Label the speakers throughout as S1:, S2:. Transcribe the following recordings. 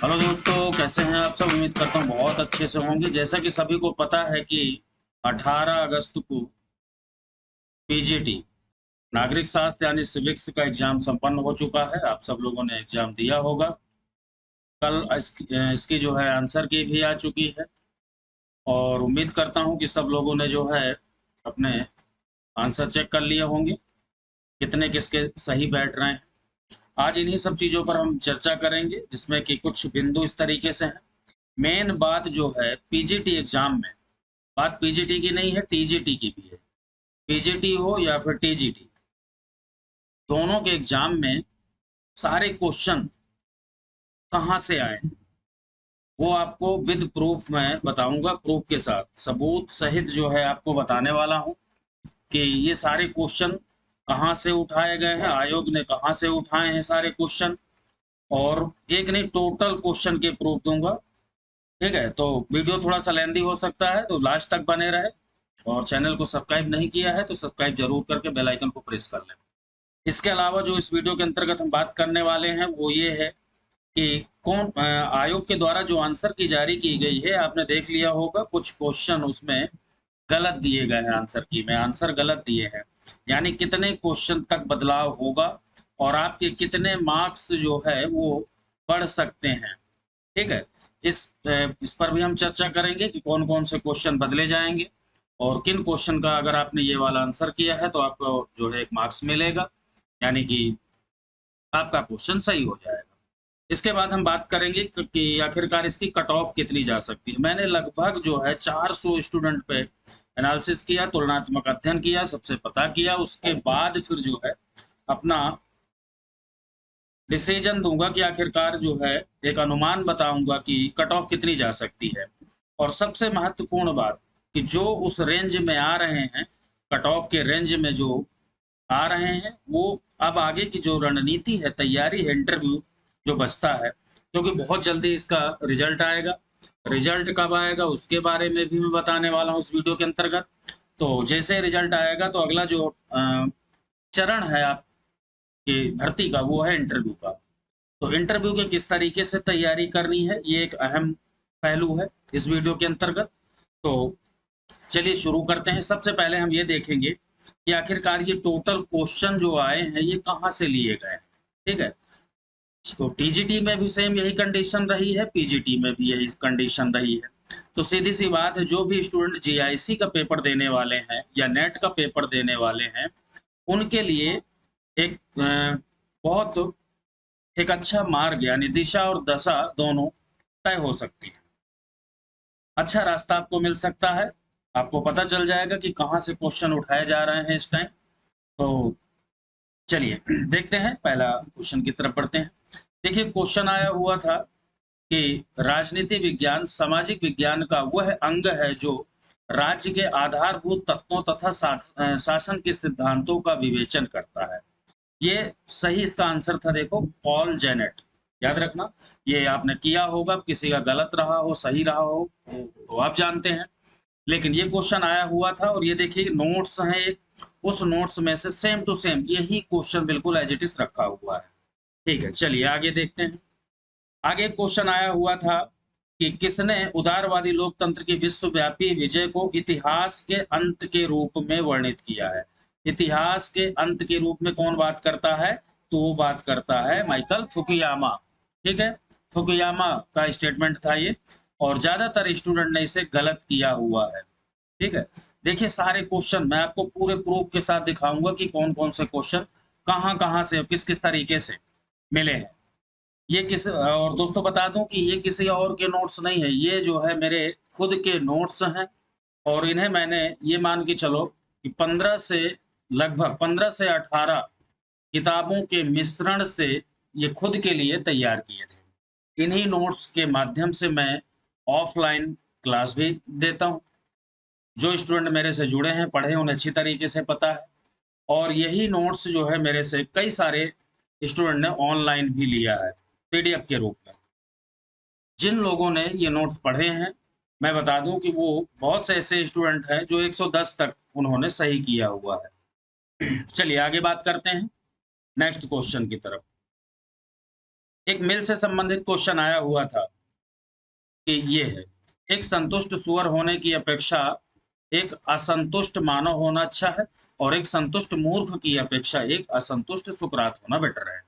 S1: Hello दोस्तों, कैसे हैं आप सब। उम्मीद करता हूँ बहुत अच्छे से होंगे। जैसा कि सभी को पता है कि 18 अगस्त को पीजीटी नागरिक शास्त्र यानी सिविक्स का एग्जाम संपन्न हो चुका है। आप सब लोगों ने एग्जाम दिया होगा। कल इसकी जो है आंसर की भी आ चुकी है और उम्मीद करता हूँ कि सब लोगों ने जो है अपने आंसर चेक कर लिए होंगे, कितने किसके सही बैठ रहे हैं। आज इन्हीं सब चीज़ों पर हम चर्चा करेंगे, जिसमें कि कुछ बिंदु इस तरीके से हैं। मेन बात जो है पीजीटी एग्जाम में, बात पीजीटी की नहीं है, टीजीटी की भी है। पीजीटी हो या फिर टीजीटी, दोनों के एग्जाम में सारे क्वेश्चन कहाँ से आए हैं वो आपको विद प्रूफ मैं बताऊंगा। प्रूफ के साथ, सबूत सहित जो है आपको बताने वाला हूँ कि ये सारे क्वेश्चन कहाँ से उठाए गए हैं, आयोग ने कहाँ से उठाए हैं सारे क्वेश्चन। और एक नहीं, टोटल क्वेश्चन के प्रूफ दूंगा। ठीक है, तो वीडियो थोड़ा सा लेंदी हो सकता है, तो लास्ट तक बने रहे। और चैनल को सब्सक्राइब नहीं किया है तो सब्सक्राइब जरूर करके बेल आइकन को प्रेस कर लें। इसके अलावा जो इस वीडियो के अंतर्गत हम बात करने वाले हैं वो ये है कि आयोग के द्वारा जो आंसर की जारी की गई है, आपने देख लिया होगा कुछ क्वेश्चन उसमें गलत दिए गए हैं। आंसर की में आंसर गलत दिए हैं, यानी कितने क्वेश्चन तक बदलाव होगा और आपके कितने मार्क्स जो है वो बढ़ सकते हैं। ठीक है, इस पर भी हम चर्चा करेंगे कि कौन कौन से क्वेश्चन बदले जाएंगे और किन क्वेश्चन का अगर आपने ये वाला आंसर किया है तो आपको जो है एक मार्क्स मिलेगा, यानी कि आपका क्वेश्चन सही हो जाएगा। इसके बाद हम बात करेंगे कि आखिरकार इसकी कट ऑफ कितनी जा सकती है। मैंने लगभग जो है 400 स्टूडेंट पे एनालिसिस किया, तुलनात्मक अध्ययन किया, सबसे पता किया, उसके बाद फिर जो है अपना डिसीजन दूंगा कि आखिरकार जो है एक अनुमान बताऊंगा कि कट ऑफ कितनी जा सकती है। और सबसे महत्वपूर्ण बात कि जो उस रेंज में आ रहे हैं, कट ऑफ के रेंज में जो आ रहे हैं, वो अब आगे की जो रणनीति है, तैयारी है, इंटरव्यू जो बचता है, क्योंकि बहुत जल्दी इसका रिजल्ट आएगा। रिजल्ट कब आएगा उसके बारे में भी मैं बताने वाला हूँ इस वीडियो के अंतर्गत। तो जैसे रिजल्ट आएगा तो अगला जो चरण है आपकी भर्ती का, वो है इंटरव्यू का। तो इंटरव्यू के किस तरीके से तैयारी करनी है, ये एक अहम पहलू है इस वीडियो के अंतर्गत। तो चलिए शुरू करते हैं। सबसे पहले हम ये देखेंगे कि आखिरकार ये टोटल क्वेश्चन जो आए हैं ये कहाँ से लिए गए हैं। ठीक है, तो टीजीटी में भी सेम यही कंडीशन रही है, पीजीटी में भी यही कंडीशन रही है। तो सीधी सी बात है, जो भी स्टूडेंट जीआईसी का पेपर देने वाले हैं या नेट का पेपर देने वाले हैं, उनके लिए एक बहुत एक अच्छा मार्ग यानी दिशा और दशा दोनों तय हो सकती है। अच्छा रास्ता आपको मिल सकता है, आपको पता चल जाएगा कि कहाँ से क्वेश्चन उठाए जा रहे हैं इस टाइम। तो चलिए देखते हैं, पहला क्वेश्चन की तरफ बढ़ते हैं। देखिए, क्वेश्चन आया हुआ था कि राजनीति विज्ञान सामाजिक विज्ञान का वह अंग है जो राज्य के आधारभूत तत्वों तथा शासन के सिद्धांतों का विवेचन करता है। ये सही इसका आंसर था, देखो, पॉल जेनेट। याद रखना, ये आपने किया होगा, किसी का गलत रहा हो सही रहा हो तो आप जानते हैं। लेकिन ये क्वेश्चन आया हुआ था और ये देखिए नोट्स हैं एक, उस नोट्स में से सेम टू सेम यही क्वेश्चन बिल्कुल एज इट इज रखा हुआ है। ठीक है, चलिए आगे देखते हैं। आगे क्वेश्चन आया हुआ था कि किसने उदारवादी लोकतंत्र की विश्वव्यापी विजय को इतिहास के अंत के रूप में वर्णित किया है। इतिहास के अंत के रूप में कौन बात करता है, तो वो बात करता है माइकल फुकुयामा। ठीक है, फुकुयामा का स्टेटमेंट था ये, और ज्यादातर स्टूडेंट ने इसे गलत किया हुआ है। ठीक है, देखिए सारे क्वेश्चन मैं आपको पूरे प्रूफ के साथ दिखाऊंगा कि कौन कौन से क्वेश्चन कहाँ कहाँ से किस किस तरीके से मिले हैं। ये किस, और दोस्तों बता दूं कि ये किसी और के नोट्स नहीं है, ये जो है मेरे खुद के नोट्स हैं। और इन्हें मैंने, ये मान के चलो कि 15 से, लगभग 15 से 18 किताबों के मिश्रण से ये खुद के लिए तैयार किए थे। इन्हीं नोट्स के माध्यम से मैं ऑफलाइन क्लास भी देता हूँ। जो स्टूडेंट मेरे से जुड़े हैं, पढ़े, उन्हें अच्छी तरीके से पता है। और यही नोट्स जो है मेरे से कई सारे स्टूडेंट ने ऑनलाइन भी लिया है, पीडीएफ के रूप में। जिन लोगों ने ये नोट्स पढ़े हैं, मैं बता दूं कि वो बहुत से ऐसे स्टूडेंट हैं जो 110 तक उन्होंने सही किया हुआ है। चलिए आगे बात करते हैं नेक्स्ट क्वेश्चन की तरफ। एक मिल से संबंधित क्वेश्चन आया हुआ था कि ये है, एक संतुष्ट सुअर होने की अपेक्षा एक असंतुष्ट मानव होना अच्छा है और एक संतुष्ट मूर्ख की अपेक्षा एक असंतुष्ट सुकरात होना बेटर है।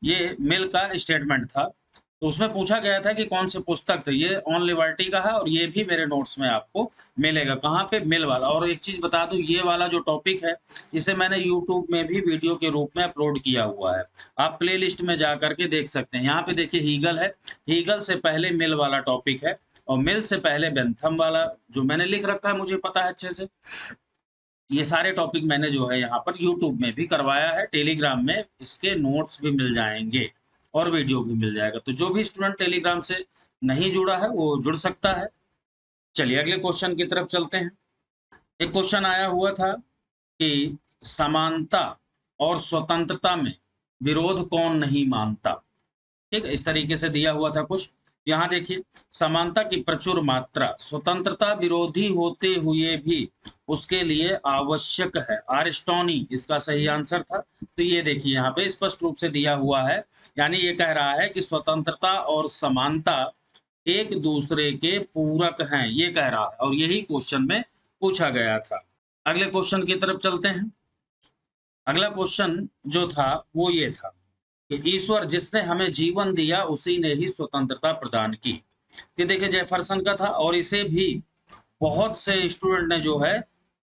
S1: ये मिल का स्टेटमेंट था। तो उसमें पूछा गया था कि कौन सी पुस्तक थी। ये ऑन लिबर्टी का है और ये भी मेरे नोट्स में आपको मिलेगा। कहाँ पे? मिल वाला। और एक चीज़ बता दूँ, ये वाला जो टॉपिक है, इसे मैंने यूट्यूब में भी वीडियो के रूप में अपलोड किया हुआ है। आप प्लेलिस्ट में जा कर के देख सकते हैं। यहाँ पे देखिए हीगल है, हीगल से पहले मिल वाला टॉपिक है और मिल से पहले बेंथम वाला जो मैंने लिख रखा है, मुझे पता है अच्छे से। ये सारे टॉपिक मैंने जो है यहाँ पर यूट्यूब में भी करवाया है, टेलीग्राम में इसके नोट्स भी मिल जाएँगे और वीडियो भी मिल जाएगा। तो जो भी स्टूडेंट टेलीग्राम से नहीं जुड़ा है, वो जुड़ सकता है। चलिए अगले क्वेश्चन की तरफ चलते हैं। एक क्वेश्चन आया हुआ था कि समानता और स्वतंत्रता में विरोध कौन नहीं मानता? ठीक है, इस तरीके से दिया हुआ था कुछ। यहाँ देखिए, समानता की प्रचुर मात्रा स्वतंत्रता विरोधी होते हुए भी उसके लिए आवश्यक है। आरिस्टोनी इसका सही आंसर था। तो ये देखिए यहाँ पे स्पष्ट रूप से दिया हुआ है, यानी ये कह रहा है कि स्वतंत्रता और समानता एक दूसरे के पूरक हैं, ये कह रहा है और यही क्वेश्चन में पूछा गया था। अगले क्वेश्चन की तरफ चलते हैं। अगला क्वेश्चन जो था वो ये था कि ईश्वर जिसने हमें जीवन दिया उसी ने ही स्वतंत्रता प्रदान की। ये देखिए जेफरसन का था और इसे भी बहुत से स्टूडेंट ने जो है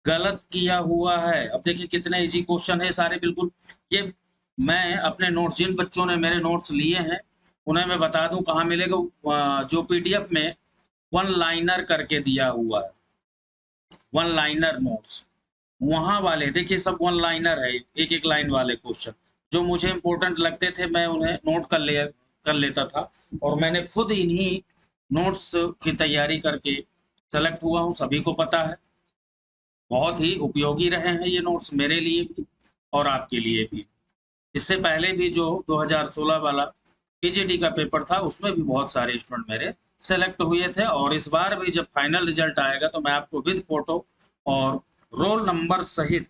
S1: गलत किया हुआ है। अब देखिए कितने इजी क्वेश्चन है सारे, बिल्कुल। ये मैं अपने नोट्स, जिन बच्चों ने मेरे नोट्स लिए हैं उन्हें मैं बता दूं कहाँ मिलेगा। जो पीडीएफ में वन लाइनर करके दिया हुआ है, वन लाइनर नोट्स, वहाँ वाले देखिए सब वन लाइनर है, एक एक लाइन वाले क्वेश्चन जो मुझे इम्पोर्टेंट लगते थे मैं उन्हें नोट कर लेता था और मैंने खुद इन्हीं नोट्स की तैयारी करके सेलेक्ट हुआ हूँ, सभी को पता है। बहुत ही उपयोगी रहे हैं ये नोट्स मेरे लिए भी और आपके लिए भी। इससे पहले भी जो 2016 वाला पीजीटी का पेपर था उसमें भी बहुत सारे स्टूडेंट मेरे सेलेक्ट हुए थे और इस बार भी जब फाइनल रिजल्ट आएगा तो मैं आपको विद फोटो और रोल नंबर सहित,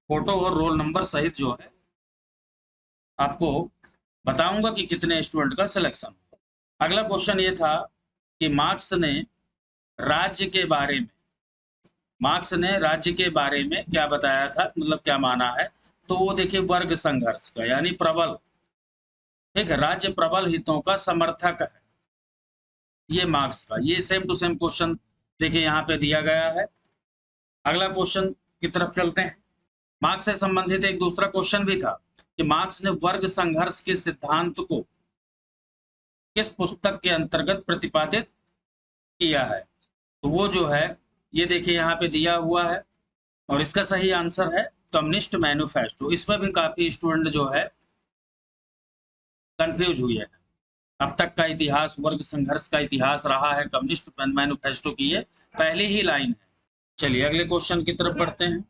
S1: फोटो और रोल नंबर सहित जो है आपको बताऊंगा कि कितने स्टूडेंट का सिलेक्शन हुआ। अगला क्वेश्चन ये था कि राज्य के बारे में मार्क्स ने राज्य के बारे में क्या बताया था, मतलब क्या माना है? तो वो देखिए वर्ग संघर्ष का, यानी प्रबल, ठीक है, राज्य प्रबल हितों का समर्थक है, ये मार्क्स का। ये सेम टू सेम क्वेश्चन देखिए यहाँ पे दिया गया है। अगला क्वेश्चन की तरफ चलते हैं। मार्क्स से संबंधित एक दूसरा क्वेश्चन भी था कि मार्क्स ने वर्ग संघर्ष के सिद्धांत को किस पुस्तक के अंतर्गत प्रतिपादित किया है? तो वो जो है ये देखिए यहाँ पे दिया हुआ है और इसका सही आंसर है कम्युनिस्ट मैनिफेस्टो। इसमें भी काफी स्टूडेंट जो है कंफ्यूज हुए हैं। अब तक का इतिहास, वर्ग संघर्ष का इतिहास रहा है कम्युनिस्ट मैनिफेस्टो की ये पहली ही लाइन है। चलिए अगले क्वेश्चन की तरफ बढ़ते हैं।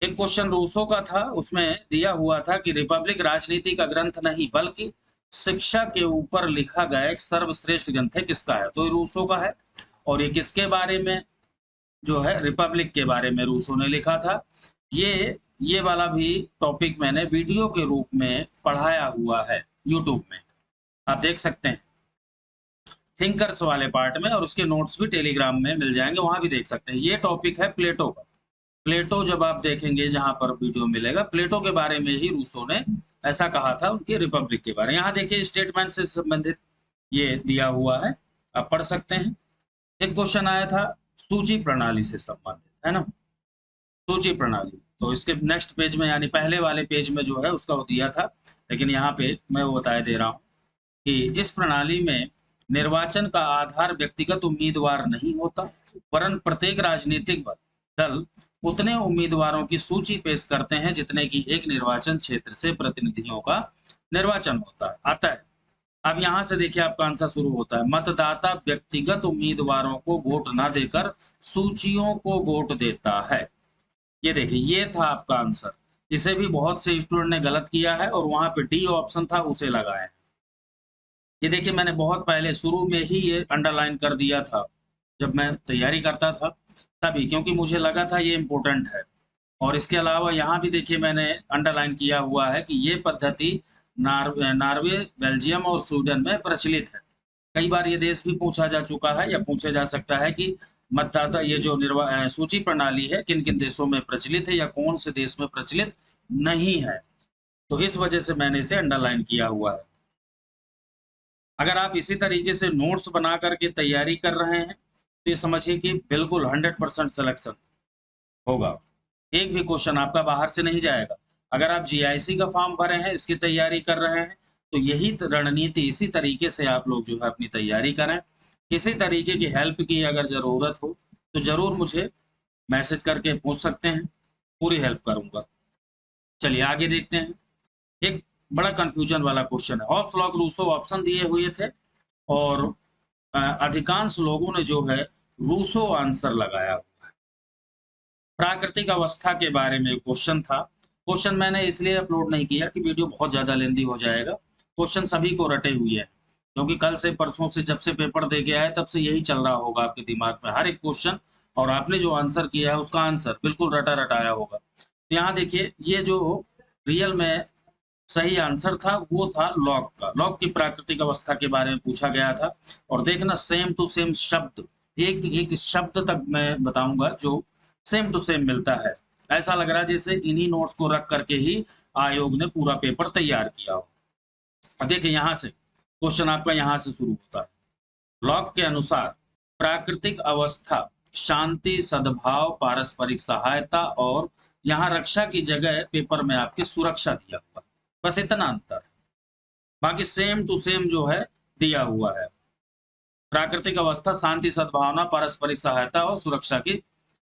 S1: एक क्वेश्चन रूसो का था, उसमें दिया हुआ था कि रिपब्लिक राजनीति का ग्रंथ नहीं बल्कि शिक्षा के ऊपर लिखा गया एक सर्वश्रेष्ठ ग्रंथ है, किसका है? तो ये रूसो का है और ये किसके बारे में जो है? रिपब्लिक के बारे में रूसो ने लिखा था। ये वाला भी टॉपिक मैंने वीडियो के रूप में पढ़ाया हुआ है यूट्यूब में, आप देख सकते हैं थिंकर्स वाले पार्ट में, और उसके नोट्स भी टेलीग्राम में मिल जाएंगे, वहां भी देख सकते हैं। ये टॉपिक है प्लेटो का। प्लेटो जब आप देखेंगे जहां पर वीडियो मिलेगा, प्लेटो के बारे में ही रूसो ने ऐसा कहा था उनकी रिपब्लिक के बारे में। यहाँ देखिए स्टेटमेंट से संबंधित ये दिया हुआ है, आप पढ़ सकते हैं। एक क्वेश्चन आया था सूची प्रणाली से संबंधित, है ना, सूची प्रणाली। तो इसके नेक्स्ट पेज में, यानी पहले वाले पेज में जो है उसका वो दिया था, लेकिन यहाँ पे मैं वो बताया दे रहा हूँ कि इस प्रणाली में निर्वाचन का आधार व्यक्तिगत उम्मीदवार नहीं होता, वरन प्रत्येक राजनीतिक दल उतने उम्मीदवारों की सूची पेश करते हैं जितने की एक निर्वाचन क्षेत्र से प्रतिनिधियों का निर्वाचन आता है। अब यहाँ से देखिए आपका आंसर शुरू होता है, मतदाता व्यक्तिगत उम्मीदवारों को वोट न देकर सूचियों को वोट देता है। ये देखिए ये था आपका आंसर। इसे भी बहुत से स्टूडेंट ने गलत किया है और वहां पे डी ऑप्शन था उसे लगाया। ये देखिए मैंने बहुत पहले शुरू में ही ये अंडरलाइन कर दिया था जब मैं तैयारी करता था तभी, क्योंकि मुझे लगा था ये इम्पोर्टेंट है। और इसके अलावा यहाँ भी देखिए मैंने अंडरलाइन किया हुआ है कि ये पद्धति नॉर्वे, बेल्जियम और स्वीडन में प्रचलित है। कई बार ये देश भी पूछा जा चुका है या पूछा जा सकता है कि मतदाता ये जो सूची प्रणाली है किन किन देशों में प्रचलित है या कौन से देश में प्रचलित नहीं है। तो इस वजह से मैंने इसे अंडरलाइन किया हुआ है। अगर आप इसी तरीके से नोट्स बना करके तैयारी कर रहे हैं तो ये समझिए कि बिल्कुल 100% सिलेक्शन होगा। एक भी क्वेश्चन आपका बाहर से नहीं जाएगा। अगर आप जीआईसी का फॉर्म भरे हैं, इसकी तैयारी कर रहे हैं, तो यही रणनीति, इसी तरीके से आप लोग जो है अपनी तैयारी करें। किसी तरीके की हेल्प की अगर ज़रूरत हो तो ज़रूर मुझे मैसेज करके पूछ सकते हैं, पूरी हेल्प करूँगा। चलिए आगे देखते हैं। एक बड़ा कन्फ्यूजन वाला क्वेश्चन है। हॉब्स, लॉक, रूसो ऑप्शन दिए हुए थे और अधिकांश लोगों ने जो है रूसो आंसर लगाया। प्राकृतिक अवस्था के बारे में क्वेश्चन था। क्वेश्चन मैंने इसलिए अपलोड नहीं किया कि वीडियो बहुत ज़्यादा लेंदी हो जाएगा। क्वेश्चन सभी को रटे हुए हैं, क्योंकि कल से परसों से जब से पेपर दे के आए तब से यही चल रहा होगा आपके दिमाग में, हर एक क्वेश्चन और आपने जो आंसर किया है उसका आंसर बिल्कुल रटा रटाया होगा। तो यहाँ देखिए, ये जो रियल में सही आंसर था वो था लॉक का। लॉक की प्राकृतिक अवस्था के बारे में पूछा गया था। और देखना, सेम टू सेम शब्द, एक एक शब्द तक मैं बताऊंगा जो सेम टू सेम मिलता है। ऐसा लग रहा है जैसे इन्हीं नोट्स को रख करके ही आयोग ने पूरा पेपर तैयार किया हो। अब देखिए, यहाँ से क्वेश्चन आपका यहाँ से शुरू होता है। लॉक के अनुसार प्राकृतिक अवस्था शांति, सद्भाव, पारस्परिक सहायता और यहाँ रक्षा की जगह पेपर में आपकी सुरक्षा दिया हुआ, बस इतना अंतर है। बाकी सेम टू सेम जो है दिया हुआ है। प्राकृतिक अवस्था शांति, सद्भावना, पारस्परिक सहायता और सुरक्षा की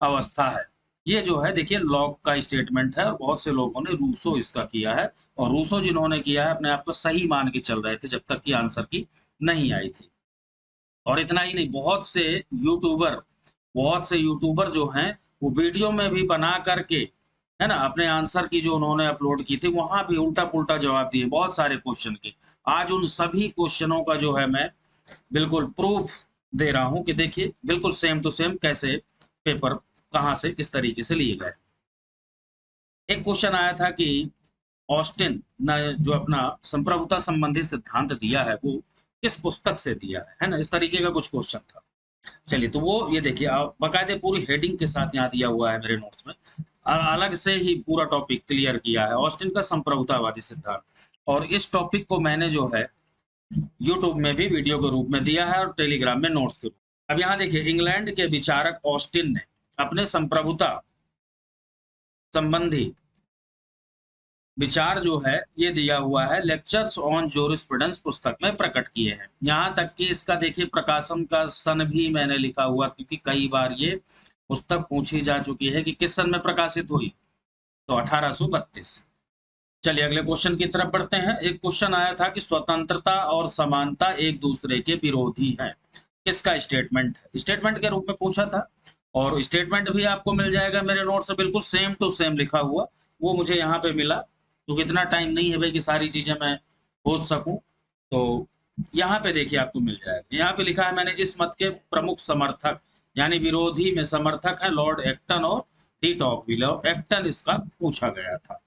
S1: अवस्था है। ये जो है देखिए लॉक का स्टेटमेंट है और बहुत से लोगों ने रूसो इसका किया है। और रूसो जिन्होंने किया है अपने आप को सही मान के चल रहे थे जब तक कि आंसर की नहीं आई थी। और इतना ही नहीं, बहुत से यूट्यूबर जो हैं वो वीडियो में भी बना करके, है ना, अपने आंसर की जो उन्होंने अपलोड की थी वहां भी उल्टा पुल्टा जवाब दिए बहुत सारे क्वेश्चन के। आज उन सभी क्वेश्चनों का जो है मैं बिल्कुल प्रूफ दे रहा हूं कि देखिए बिल्कुल सेम टू सेम कैसे पेपर कहां से किस तरीके से लिए गए। एक क्वेश्चन आया था कि ऑस्टिन ने जो अपना संप्रभुता संबंधी सिद्धांत दिया है वो किस पुस्तक से दिया है ना, इस तरीके का कुछ क्वेश्चन था। चलिए, तो वो ये देखिए बाकायदे पूरी हेडिंग के साथ यहाँ दिया हुआ है मेरे नोट्स में, अलग से ही पूरा टॉपिक क्लियर किया है, ऑस्टिन का संप्रभुतावादी सिद्धांत। और इस टॉपिक को मैंने जो है यूट्यूब में भी वीडियो के रूप में दिया है और टेलीग्राम में नोट्स के रूप में। अब यहाँ देखिए, इंग्लैंड के विचारक ऑस्टिन ने अपने संप्रभुता संबंधी विचार जो है ये दिया हुआ है लेक्चर्स ऑन ज्यूरिस्प्रूडेंस पुस्तक में प्रकट किए हैं। यहाँ तक कि इसका देखिए प्रकाशन का सन भी मैंने लिखा हुआ, क्योंकि कई बार ये पुस्तक पूछी जा चुकी है कि किस सन में प्रकाशित हुई, तो 1832। चलिए अगले क्वेश्चन की तरफ बढ़ते हैं। एक क्वेश्चन आया था कि स्वतंत्रता और समानता एक दूसरे के विरोधी हैं, किसका स्टेटमेंट है? स्टेटमेंट के रूप में पूछा था और स्टेटमेंट भी आपको मिल जाएगा मेरे नोट से बिल्कुल सेम टू सेम लिखा हुआ। वो मुझे यहाँ पे मिला, तो इतना टाइम नहीं है भाई कि सारी चीजें मैं खोज सकूं। तो यहाँ पे देखिए आपको मिल जाएगा। यहाँ पे लिखा है मैंने, इस मत के प्रमुख समर्थक यानी विरोधी में समर्थक है लॉर्ड एक्टन और डी टॉकविले। एक्टन इसका पूछा गया था,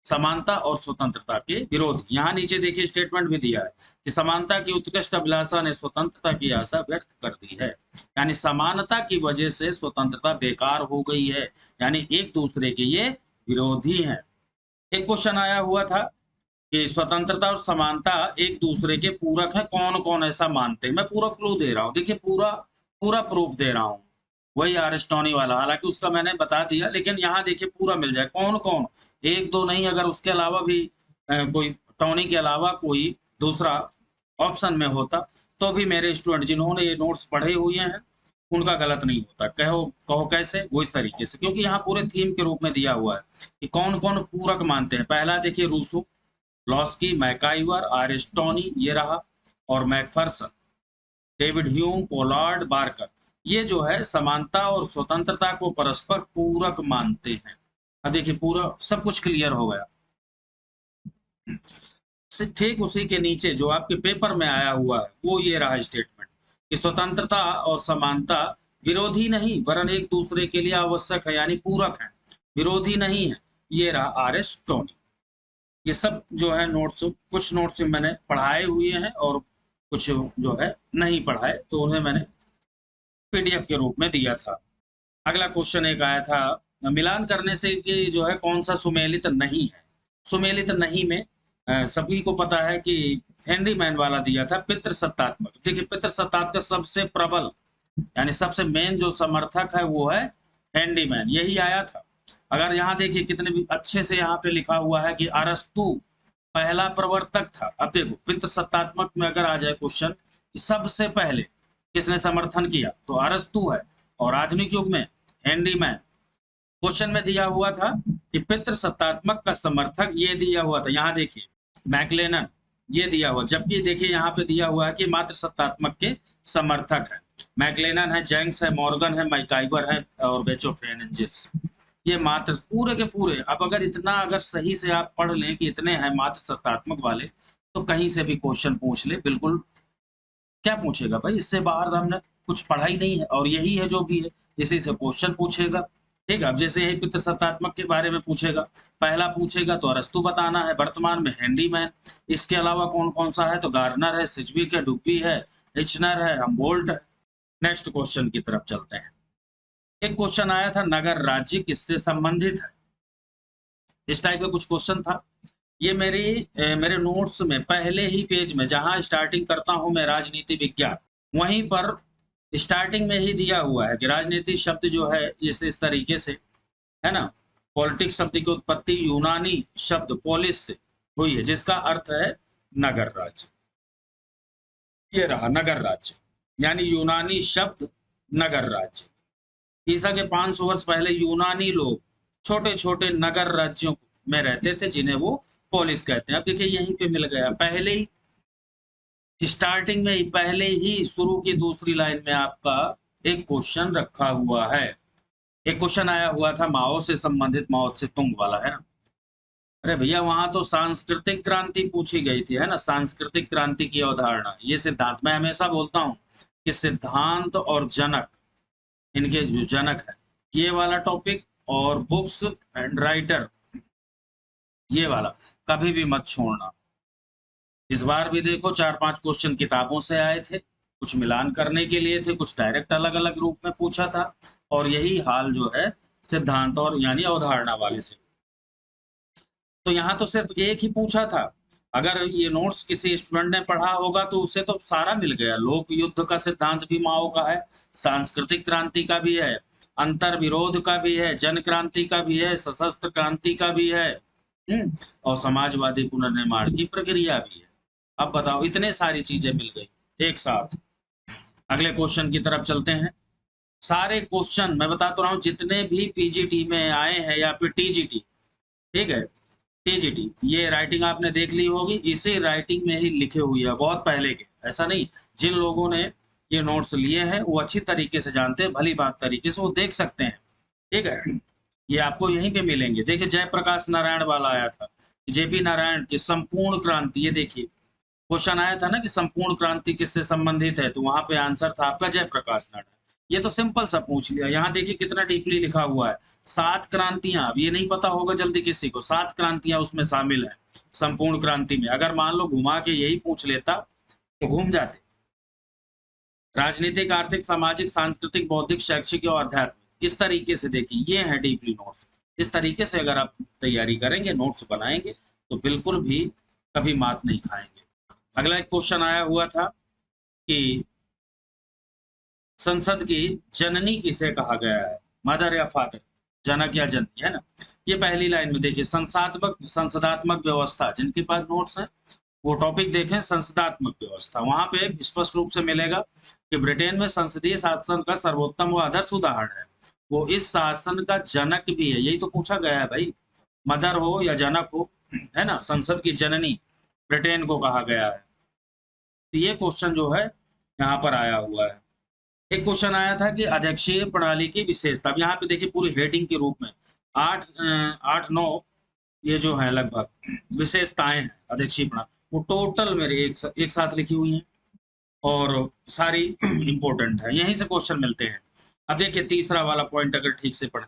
S1: समानता और स्वतंत्रता के विरोधी। यहाँ नीचे देखिए स्टेटमेंट भी दिया है कि समानता की उत्कृष्ट अभिलाषा ने स्वतंत्रता की आशा व्यक्त कर दी है, यानी समानता की वजह से स्वतंत्रता बेकार हो गई है, यानी एक दूसरे के ये विरोधी हैं। एक क्वेश्चन आया हुआ था कि स्वतंत्रता और समानता एक दूसरे के पूरक है, कौन कौन ऐसा मानते हैं? मैं पूरा क्लू दे रहा हूँ, देखिए पूरा पूरा प्रूफ दे रहा हूँ, वही अरिस्टोनी वाला, हालांकि उसका मैंने बता दिया, लेकिन यहाँ देखिए पूरा मिल जाए कौन कौन, एक दो नहीं, अगर उसके अलावा भी कोई टोनी के अलावा कोई दूसरा ऑप्शन में होता तो भी मेरे स्टूडेंट जिन्होंने ये नोट्स पढ़े हुए हैं उनका गलत नहीं होता। कहो कहो कैसे? वो इस तरीके से, क्योंकि यहाँ पूरे थीम के रूप में दिया हुआ है कि कौन कौन पूरक मानते हैं। पहला देखिए रूसो, लॉस्की, मैकाइवर, अरिस्टोनी ये रहा, और Macpherson, David Hume, Pollard, Barker, ये जो है समानता और स्वतंत्रता को परस्पर पूरक मानते हैं। अब देखिए पूरा सब कुछ क्लियर हो गया। ठीक उसी के नीचे जो आपके पेपर में आया हुआ है वो ये रहा स्टेटमेंट कि स्वतंत्रता और समानता विरोधी नहीं वरन एक दूसरे के लिए आवश्यक है, यानी पूरक है, विरोधी नहीं है। ये रहा अरिस्टोनी। ये सब जो है नोट्स, कुछ नोट्स मैंने पढ़ाए हुए हैं और कुछ जो है नहीं पढ़ाए, तो उन्हें मैंने पीडीएफ के रूप में दिया था। अगला क्वेश्चन एक आया था, मिलान करने से कि जो है कौन सा सुमेलित नहीं है। सुमेलित नहीं में सभी को पता है कि हैंडीमैन वाला दिया था पितृसत्तात्मक। देखिए पितृसत्तात्मक सबसे प्रबल यानी सबसे मेन जो समर्थक है वो है हैंडीमैन, यही आया था। अगर यहाँ देखिए कितने भी अच्छे से यहाँ पे लिखा हुआ है कि अरस्तु पहला प्रवर्तक था। अब देखो पितृसत्तात्मक में अगर आ जाए क्वेश्चन सबसे पहले किसने समर्थन किया, तो अरस्तु है। और आधुनिक युग में हैंडीमैन। क्वेश्चन में दिया हुआ था कि पितृसत्तात्मक का समर्थक ये दिया हुआ था, यहाँ देखिए मैक्लेनन ये दिया हुआ, जबकि देखिए यहाँ पे दिया हुआ है कि मात्र सत्तात्मक के समर्थक है। मैक्लेनन है, जेंक्स है, मॉर्गन है, मैकाइवर है और बेचोफेन एंजिल्स, ये मात्र पूरे के पूरे। अब अगर इतना अगर सही से आप पढ़ लें कि इतने हैं मात्र सत्तात्मक वाले, तो कहीं से भी क्वेश्चन पूछ ले बिल्कुल क्या पूछेगा भाई, इससे बाहर हमने कुछ पढ़ा ही नहीं है और यही है जो भी है, इसी से क्वेश्चन पूछेगा। ठीक है, अब जैसे यही पितृसत्तात्मक के बारे में पूछेगा, पहला पूछेगा तो अरस्तु बताना है, वर्तमान में हैंडीमैन। इसके अलावा कौन कौन सा है, तो गार्नर है, सिजविक है, डुब्बी है, हिचनर है, हम्बोल्ट है। नेक्स्ट क्वेश्चन की तरफ चलते हैं। एक क्वेश्चन आया था, नगर राज्य किससे संबंधित है। इस टाइप का कुछ क्वेश्चन था। ये मेरे नोट्स में पहले ही पेज में जहां स्टार्टिंग करता हूं मैं राजनीति विज्ञान, वहीं पर स्टार्टिंग में ही दिया हुआ है कि राजनीति शब्द जो है इस तरीके से है ना, पॉलिटिक्स शब्द की उत्पत्ति यूनानी शब्द पोलिस से हुई है, जिसका अर्थ है नगर राज्य। ये रहा नगर राज्य, यानी यूनानी शब्द नगर राज्य। ईसा के 500 वर्ष पहले यूनानी लोग छोटे छोटे नगर राज्यों में रहते थे, जिन्हें वो पोलिस कहते हैं। अब देखिए यहीं पे मिल गया, पहले ही स्टार्टिंग में ही, पहले ही शुरू की दूसरी लाइन में आपका एक क्वेश्चन रखा हुआ है। एक क्वेश्चन आया हुआ था माओ से संबंधित, माओ से तुंग वाला है ना। अरे भैया वहां तो सांस्कृतिक क्रांति पूछी गई थी, है ना, सांस्कृतिक क्रांति की अवधारणा, ये सिद्धांत। मैं हमेशा बोलता हूं कि सिद्धांत और जनक, इनके जो जनक है, ये वाला टॉपिक और बुक्स एंड राइटर, ये वाला कभी भी मत छोड़ना। इस बार भी देखो 4-5 क्वेश्चन किताबों से आए थे, कुछ मिलान करने के लिए थे, कुछ डायरेक्ट अलग अलग रूप में पूछा था, और यही हाल जो है सिद्धांत और यानी अवधारणा वाले से। तो यहाँ तो सिर्फ एक ही पूछा था। अगर ये नोट्स किसी स्टूडेंट ने पढ़ा होगा तो उसे तो सारा मिल गया। लोक युद्ध का सिद्धांत भी माओ का है, सांस्कृतिक क्रांति का भी है, अंतर विरोध का भी है, जन क्रांति का भी है, सशस्त्र क्रांति का भी है, और समाजवादी पुनर्निर्माण की प्रक्रिया भी है। अब बताओ, इतने सारी चीजें मिल गई एक साथ। अगले क्वेश्चन की तरफ चलते हैं। सारे क्वेश्चन मैं बता तो रहा हूँ, जितने भी पीजीटी में आए हैं या फिर टीजीटी, ठीक है, टीजीटी, ये राइटिंग आपने देख ली होगी, इसी राइटिंग में ही लिखे हुए है, बहुत पहले के। ऐसा नहीं, जिन लोगों ने ये नोट्स लिए हैं वो अच्छी तरीके से जानते हैं, भली बात तरीके से वो देख सकते हैं। ठीक है, ये आपको यहीं पे मिलेंगे। देखिए जयप्रकाश नारायण वाला आया था, जेपी नारायण की संपूर्ण क्रांति, ये देखिए क्वेश्चन आया था ना कि संपूर्ण क्रांति किससे संबंधित है, तो वहां पे आंसर था आपका जयप्रकाश नारायण। ये तो सिंपल सा पूछ लिया। यहाँ देखिए कितना डीपली लिखा हुआ है, 7 क्रांतियां। अब ये नहीं पता होगा जल्दी किसी को, 7 क्रांतियां उसमें शामिल है संपूर्ण क्रांति में। अगर मान लो घुमा के यही पूछ लेता तो घूम जाते। राजनीतिक, आर्थिक, सामाजिक, सांस्कृतिक, बौद्धिक, शैक्षिक और आध्यात्मिक, इस तरीके से देखिए ये है डीपली नोट्स। इस तरीके से अगर आप तैयारी करेंगे, नोट्स बनाएंगे, तो बिल्कुल भी कभी मात नहीं खाएंगे। अगला एक क्वेश्चन आया हुआ था कि संसद की जननी किसे कहा गया है, मदर या फादर, जनक या जननी, है ना। ये पहली लाइन में देखिए, संसदात्मक व्यवस्था, जिनके पास नोट्स हैं वो टॉपिक देखें, संसदात्मक व्यवस्था। वहां पे स्पष्ट रूप से मिलेगा कि ब्रिटेन में संसदीय शासन का सर्वोत्तम व आदर्श उदाहरण है, वो इस शासन का जनक भी है। यही तो पूछा गया है भाई, मदर हो या जनक हो, है ना, संसद की जननी ब्रिटेन को कहा गया है। तो ये क्वेश्चन जो है यहाँ पर आया हुआ है। एक क्वेश्चन आया था कि अध्यक्षीय प्रणाली की विशेषता। अब यहाँ पे देखिए पूरी हेडिंग के रूप में 8-9 ये जो है लगभग विशेषताएं हैं अध्यक्षीय प्रणाली, वो टोटल मेरे एक साथ लिखी हुई हैं और सारी इंपॉर्टेंट है, यहीं से क्वेश्चन मिलते हैं। अब देखिए तीसरा वाला पॉइंट अगर ठीक से पढ़ें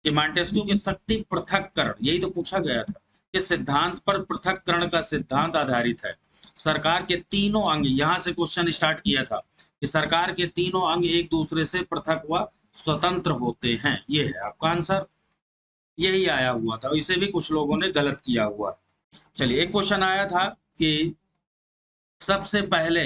S1: कि मॉन्टेस्क्यू की शक्ति पृथक्करण, यही तो पूछा गया था किस सिद्धांत पर पृथक्करण का सिद्धांत आधारित है? सरकार के तीनों अंग, यहां से क्वेश्चन स्टार्ट किया था कि सरकार के तीनों अंग एक दूसरे से पृथक व स्वतंत्र होते हैं। ये है आपका आंसर, यही आया हुआ था। इसे भी कुछ लोगों ने गलत किया हुआ। चलिए, एक क्वेश्चन आया था कि सबसे पहले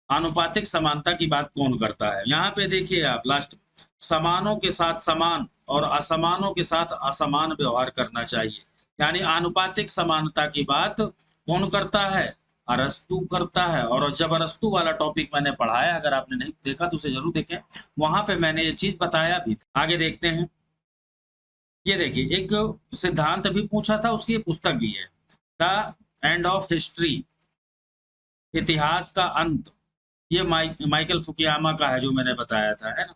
S1: आनुपातिक समानता की बात कौन करता है? यहाँ पे देखिए आप लास्ट, समानों के साथ समान और असमानों के साथ असमान व्यवहार करना चाहिए, यानी आनुपातिक समानता की बात कौन करता है? अरस्तु करता है। और जब अरस्तु वाला टॉपिक मैंने पढ़ाया, अगर आपने नहीं देखा तो उसे जरूर देखें, वहां पे मैंने ये चीज बताया भी था। आगे देखते हैं। ये देखिए, एक सिद्धांत भी पूछा था, उसकी पुस्तक भी है, द एंड ऑफ हिस्ट्री, इतिहास का अंत। ये माइकल फुकुयामा का है, जो मैंने बताया था, है ना।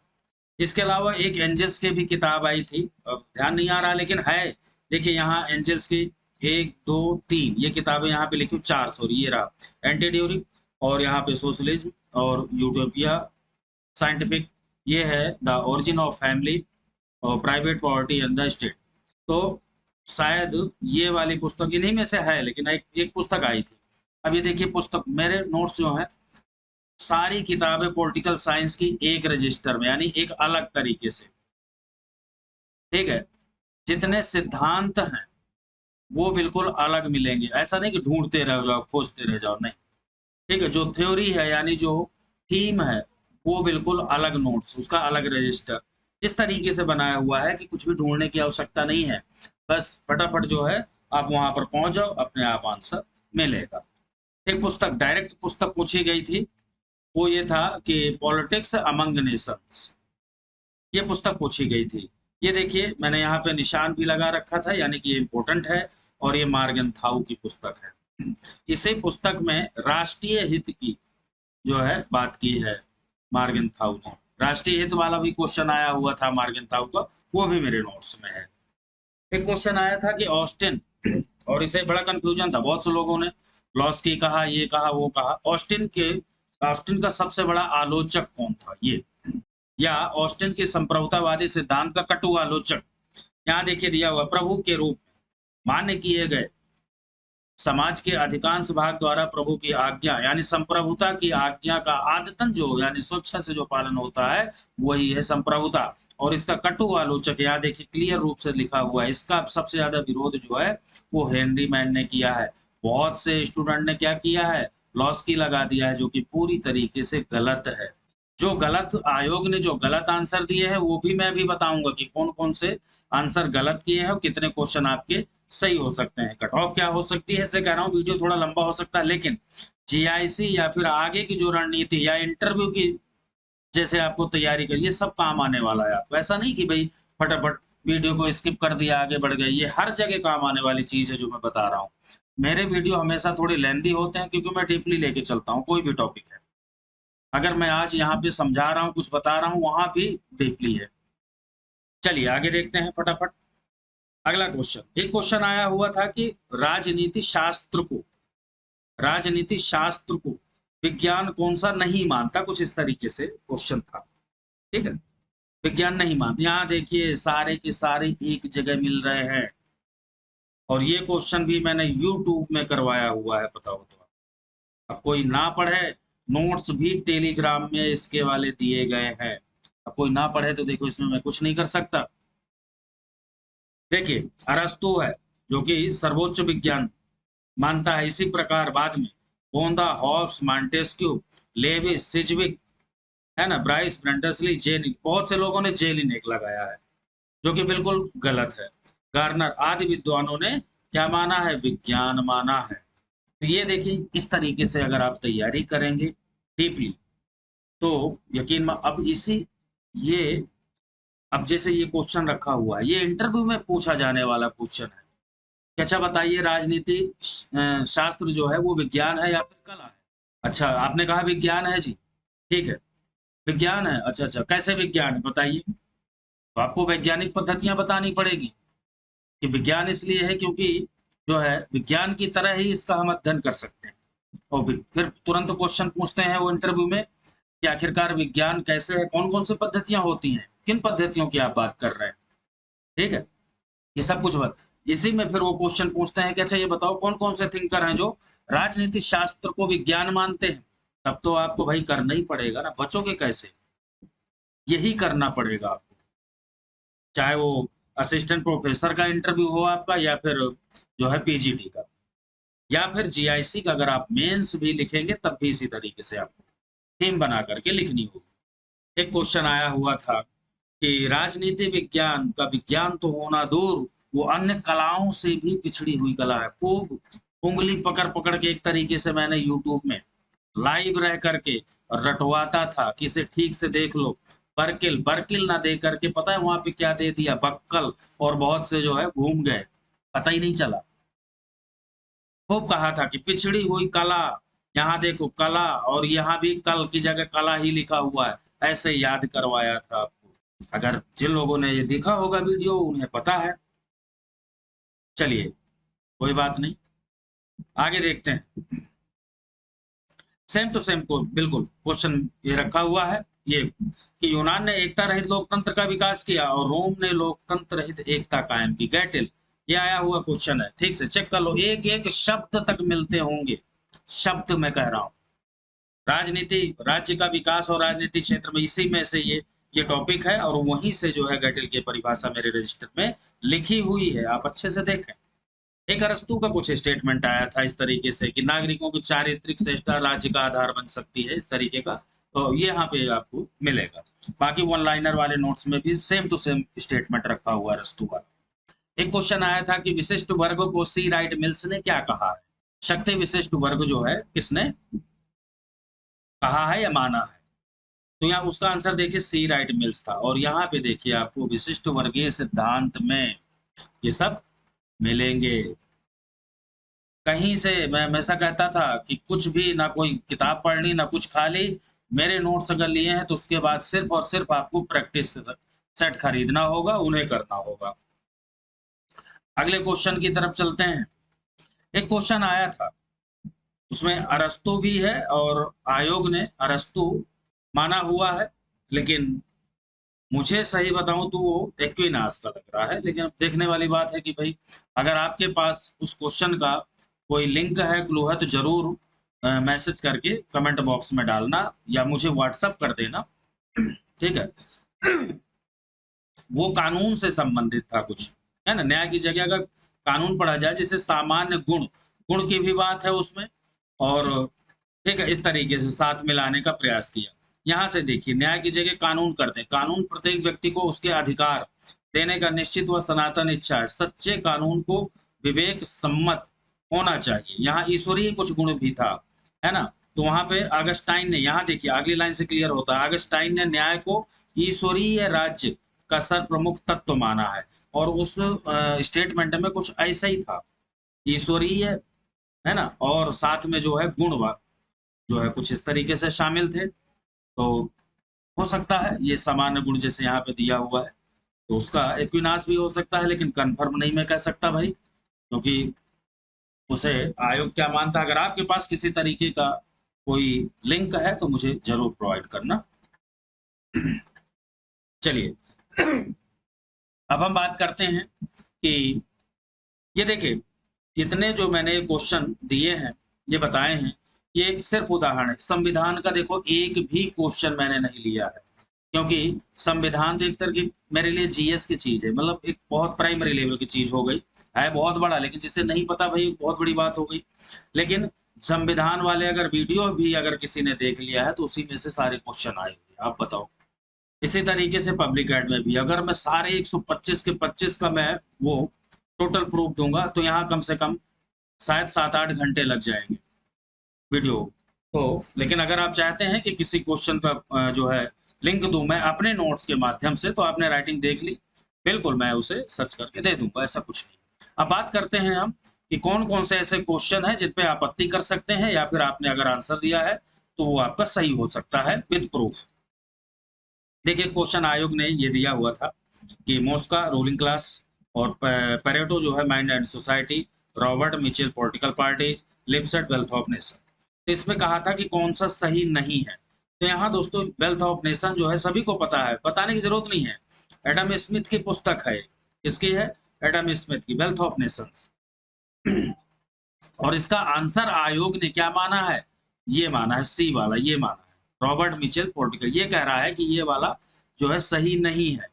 S1: इसके अलावा एक एंजल्स की भी किताब आई थी, अब ध्यान नहीं आ रहा लेकिन है। देखिए यहाँ एंजल्स की 1 2 3 ये किताबें यहाँ पे लिखी, 4 सॉरी, ये रहा एंटी ड्यूरिंग, और यहाँ पे सोशलिज्म और यूटोपिया साइंटिफिक, ये है द ओरिजिन ऑफ फैमिली और private property and the state. तो शायद ये वाली पुस्तक इन्हीं में से है, लेकिन एक पुस्तक आई थी। अब ये देखिए पुस्तक, मेरे नोट्स जो है सारी किताबें पॉलिटिकल साइंस की एक रजिस्टर में, यानी एक अलग तरीके से, ठीक है। जितने सिद्धांत हैं वो बिल्कुल अलग मिलेंगे, ऐसा नहीं कि ढूंढते रह जाओ, खोजते रह जाओ, नहीं, ठीक है। जो थ्योरी है यानी जो थीम है वो बिल्कुल अलग नोट्स, उसका अलग रजिस्टर, इस तरीके से बनाया हुआ है कि कुछ भी ढूंढने की आवश्यकता नहीं है। बस फटाफट जो है आप वहां पर पहुंच जाओ, अपने आप आंसर मिलेगा। एक पुस्तक, डायरेक्ट पुस्तक पूछी गई थी, वो ये था कि पॉलिटिक्स अमंग नेशंस, ये पुस्तक पूछी गई थी। ये देखिए मैंने यहाँ पे निशान भी लगा रखा था, यानी कि ये इम्पोर्टेंट है, और ये मार्गेंथाउ की पुस्तक है। इसी पुस्तक में राष्ट्रीय हित की जो है बात की है मार्गेंथाउ ने। राष्ट्रीय हित वाला भी क्वेश्चन आया हुआ था मार्गेंथाउ का, वो भी मेरे नोट्स में है। एक क्वेश्चन आया था कि ऑस्टिन, और इसे बड़ा कंफ्यूजन था, बहुत से लोगों ने लॉस्की कहा, ये कहा, वो कहा। ऑस्टिन का सबसे बड़ा आलोचक कौन था? ये, या ऑस्टिन के संप्रभुतावादी सिद्धांत का कटु आलोचक। यहाँ देखिए दिया हुआ, प्रभु के रूप में मान्य किए गए समाज के अधिकांश भाग द्वारा प्रभु की आज्ञा, यानी संप्रभुता की आज्ञा का आदतन जो, यानी स्वेच्छा से जो पालन होता है वही है संप्रभुता। और इसका कटु आलोचक, यहाँ देखिए क्लियर रूप से लिखा हुआ है, इसका सबसे ज्यादा विरोध जो है वो हेनरी मैन ने किया है। बहुत से स्टूडेंट ने क्या किया है, लॉस्की लगा दिया है, जो कि पूरी तरीके से गलत है। जो गलत, आयोग ने जो गलत आंसर दिए हैं वो भी मैं भी बताऊंगा कि कौन कौन से आंसर गलत किए हैं और कितने क्वेश्चन आपके सही हो सकते हैं। कट ऑफ क्या हो सकती है, इससे कह रहा हूँ वीडियो थोड़ा लंबा हो सकता है, लेकिन जीआईसी या फिर आगे की जो रणनीति या इंटरव्यू की जैसे आपको तैयारी करिए, ये सब काम आने वाला है आपको। ऐसा नहीं कि भाई फटाफट वीडियो को स्किप कर दिया, आगे बढ़ गए, ये हर जगह काम आने वाली चीज है जो मैं बता रहा हूँ। मेरे वीडियो हमेशा थोड़े लेंदी होते हैं क्योंकि मैं डीपली लेके चलता हूँ, कोई भी टॉपिक है। अगर मैं आज यहाँ पे समझा रहा हूँ, कुछ बता रहा हूँ, वहां भी डीपली है। चलिए आगे देखते हैं फटाफट। अगला क्वेश्चन, एक क्वेश्चन आया हुआ था कि राजनीति शास्त्र को विज्ञान कौन सा नहीं मानता, कुछ इस तरीके से क्वेश्चन था, ठीक है। विज्ञान नहीं मानता, यहाँ देखिए सारे के सारे एक जगह मिल रहे हैं, और ये क्वेश्चन भी मैंने यूट्यूब में करवाया हुआ है, पता हो तो। अब कोई ना पढ़े, नोट्स भी टेलीग्राम में इसके वाले दिए गए हैं। अब कोई ना पढ़े तो देखो इसमें मैं कुछ नहीं कर सकता। देखिए अरस्तु है जो कि सर्वोच्च विज्ञान मानता है, इसी प्रकार बाद में बोंदा, हॉब्स, मॉन्टेस्क्यू, लेविस, सिजविक, है ना, ब्राइस, ब्रेंडसली, जेलिन, बहुत से लोगों ने जेलिन एक लगाया है जो कि बिल्कुल गलत है। गार्नर आदि विद्वानों ने क्या माना है, विज्ञान माना है। तो ये देखिए इस तरीके से अगर आप तैयारी करेंगे डीपली तो यकीन अब इसी, ये अब जैसे ये क्वेश्चन रखा हुआ है, ये इंटरव्यू में पूछा जाने वाला क्वेश्चन है कि अच्छा बताइए राजनीति शास्त्र जो है वो विज्ञान है या फिर कला है? अच्छा आपने कहा विज्ञान है जी, ठीक है, विज्ञान है। अच्छा अच्छा, कैसे विज्ञान है बताइए? तो आपको वैज्ञानिक पद्धतियां बतानी पड़ेगी कि विज्ञान इसलिए है क्योंकि जो है विज्ञान की तरह ही इसका हम अध्ययन कर सकते हैं। और फिर तुरंत क्वेश्चन पूछते हैं वो इंटरव्यू में कि आखिरकार विज्ञान कैसे है, कौन कौन सी पद्धतियां होती हैं, किन पद्धतियों की आप बात कर रहे हैं, ठीक है। ये सब कुछ इसी में फिर वो क्वेश्चन पूछते हैं कि अच्छा ये बताओ कौन कौन से थिंकर हैं जो राजनीति शास्त्र को विज्ञान मानते हैं। तब तो आपको भाई करना ही पड़ेगा ना, बचोगे कैसे, यही करना पड़ेगा आपको, चाहे वो असिस्टेंट प्रोफेसर का इंटरव्यू हो आपका, या फिर जो है पीजीटी का, या फिर जीआईसी का अगर आप मेंस भी लिखेंगे तब भी इसी तरीके से आपको थीम बना करके लिखनी होगी। एक क्वेश्चन आया हुआ था कि राजनीति विज्ञान का विज्ञान तो होना दूर, वो अन्य कलाओं से भी पिछड़ी हुई कला है। खूब उंगली पकड़ पकड़ के एक तरीके से मैंने यूट्यूब में लाइव रह करके और रटवाता था कि इसे ठीक से देख लो। बर्किल बर्किल ना दे करके पता है वहां पे क्या दे दिया, बक्कल, और बहुत से जो है घूम गए, पता ही नहीं चला। खूब कहा था कि पिछड़ी हुई कला, यहाँ देखो कला, और यहाँ भी कल की जगह कला ही लिखा हुआ है, ऐसे याद करवाया था आपको। अगर जिन लोगों ने ये देखा होगा वीडियो उन्हें पता है। चलिए कोई बात नहीं, आगे देखते हैं। सेम टू सेम को बिल्कुल क्वेश्चन ये रखा हुआ है ये कि यूनान ने एकता रहित लोकतंत्र का विकास किया और रोम ने लोकतंत्र रहित एकता कायम की। गैटिल, ये आया हुआ क्वेश्चन है, ठीक से चेक कर लो, एक एक शब्द तक मिलते होंगे, शब्द मैं कह रहा हूं। राजनीति, राज्य का विकास और राजनीति क्षेत्र में, इसी में से ये टॉपिक है, और वहीं से जो है गैटिल की परिभाषा मेरे रजिस्टर में लिखी हुई है, आप अच्छे से देखें। एक अरस्तु का कुछ स्टेटमेंट आया था इस तरीके से कि नागरिकों की चारित्रिक श्रेष्ठता राज्य का आधार बन सकती है, इस तरीके का, तो ये यहाँ पे आपको मिलेगा। बाकी वन लाइनर वाले नोट्स में भी सेम टू सेम स्टेटमेंट रखा हुआ है अरस्तु का। एक क्वेश्चन आया था कि विशिष्ट वर्ग को सी राइट मिल्स ने क्या कहा है। शक्ति विशिष्ट वर्ग जो है किसने कहा है या माना है, तो यहाँ उसका आंसर देखिए सी राइट मिल्स था। और यहाँ पे देखिए आपको विशिष्ट वर्गीय सिद्धांत में ये सब मिलेंगे। कहीं से मैं हमेशा कहता था कि कुछ भी ना, कोई किताब पढ़नी ना कुछ, खाली मेरे नोट्स अगर लिए हैं तो उसके बाद सिर्फ और सिर्फ आपको प्रैक्टिस सेट खरीदना होगा, उन्हें करना होगा। अगले क्वेश्चन की तरफ चलते हैं। एक क्वेश्चन आया था, उसमें अरस्तु भी है और आयोग ने अरस्तु माना हुआ है, लेकिन मुझे सही बताऊं तो वो एक्विनास का लग रहा है। लेकिन अब देखने वाली बात है कि भाई अगर आपके पास उस क्वेश्चन का कोई लिंक है, क्लू है, तो जरूर मैसेज करके कमेंट बॉक्स में डालना या मुझे व्हाट्सअप कर देना, ठीक है। वो कानून से संबंधित था कुछ, है ना, न्याय की जगह अगर कानून पढ़ा जाए, जिसे सामान्य गुण, गुण की भी बात है उसमें, और ठीक है, इस तरीके से साथ मिलाने का प्रयास किया। यहाँ से देखिए, न्याय की जगह कानून कर दें। कानून प्रत्येक व्यक्ति को उसके अधिकार देने का निश्चित व सनातन इच्छा है। सच्चे कानून को विवेक सम्मत होना चाहिए। यहाँ ईश्वरीय कुछ गुण भी था, है ना, तो वहां पे अगस्टाइन ने, यहाँ देखिए अगली लाइन से क्लियर होता है, अगस्टाइन ने न्याय को ईश्वरीय राज्य का सर प्रमुख तत्व माना है। और उस स्टेटमेंट में कुछ ऐसा ही था, ईश्वरीय, है ना, और साथ में जो है गुण जो है कुछ इस तरीके से शामिल थे। तो हो सकता है ये सामान्य गुण जैसे यहाँ पे दिया हुआ है, तो उसका एक्विनास भी हो सकता है, लेकिन कंफर्म नहीं मैं कह सकता भाई, क्योंकि उसे आयोग क्या मानता है। अगर आपके पास किसी तरीके का कोई लिंक है तो मुझे जरूर प्रोवाइड करना। चलिए अब हम बात करते हैं कि ये देखिए, इतने जो मैंने क्वेश्चन दिए हैं, ये बताए हैं, ये एक सिर्फ उदाहरण है। संविधान का देखो एक भी क्वेश्चन मैंने नहीं लिया है, क्योंकि संविधान देख करके मेरे लिए जीएस की चीज है, मतलब एक बहुत प्राइमरी लेवल की चीज हो गई है, बहुत बड़ा, लेकिन जिससे नहीं पता भाई बहुत बड़ी बात हो गई। लेकिन संविधान वाले अगर वीडियो भी अगर किसी ने देख लिया है तो उसी में से सारे क्वेश्चन आए हुए, आप बताओ। इसी तरीके से पब्लिक एड में भी अगर मैं सारे 125 के 25 का मैं वो टोटल प्रूफ दूंगा तो यहाँ कम से कम शायद 7-8 घंटे लग जाएंगे वीडियो। तो लेकिन अगर आप चाहते हैं कि किसी क्वेश्चन का जो है लिंक दूं मैं अपने नोट्स के माध्यम से, तो आपने राइटिंग देख ली, बिल्कुल मैं उसे सर्च करके दे दूंगा, ऐसा कुछ नहीं। अब बात करते हैं हम कि कौन कौन से ऐसे क्वेश्चन हैं जिन पे आपत्ति कर सकते हैं, या फिर आपने अगर आंसर दिया है तो वो आपका सही हो सकता है विद प्रूफ। देखिए क्वेश्चन आयोग ने ये दिया हुआ था कि मॉस्का रूलिंग क्लास, और पेरेटो जो है mind and society, Robert Mitchell political party, Lipset wealth of nation. तो इसमें कहा था कि कौन सा सही नहीं है। तो यहाँ दोस्तों वेल्थ ऑफ नेशन जो है सभी को पता है, बताने की जरूरत नहीं है, एडम स्मिथ की पुस्तक है, किसकी है, एडम स्मिथ की वेल्थ ऑफ नेशंस। और इसका आंसर आयोग ने क्या माना है, ये माना है सी वाला, ये माना है रॉबर्ट मिचेल पॉलिटिकल, ये कह रहा है कि ये वाला जो है सही नहीं है।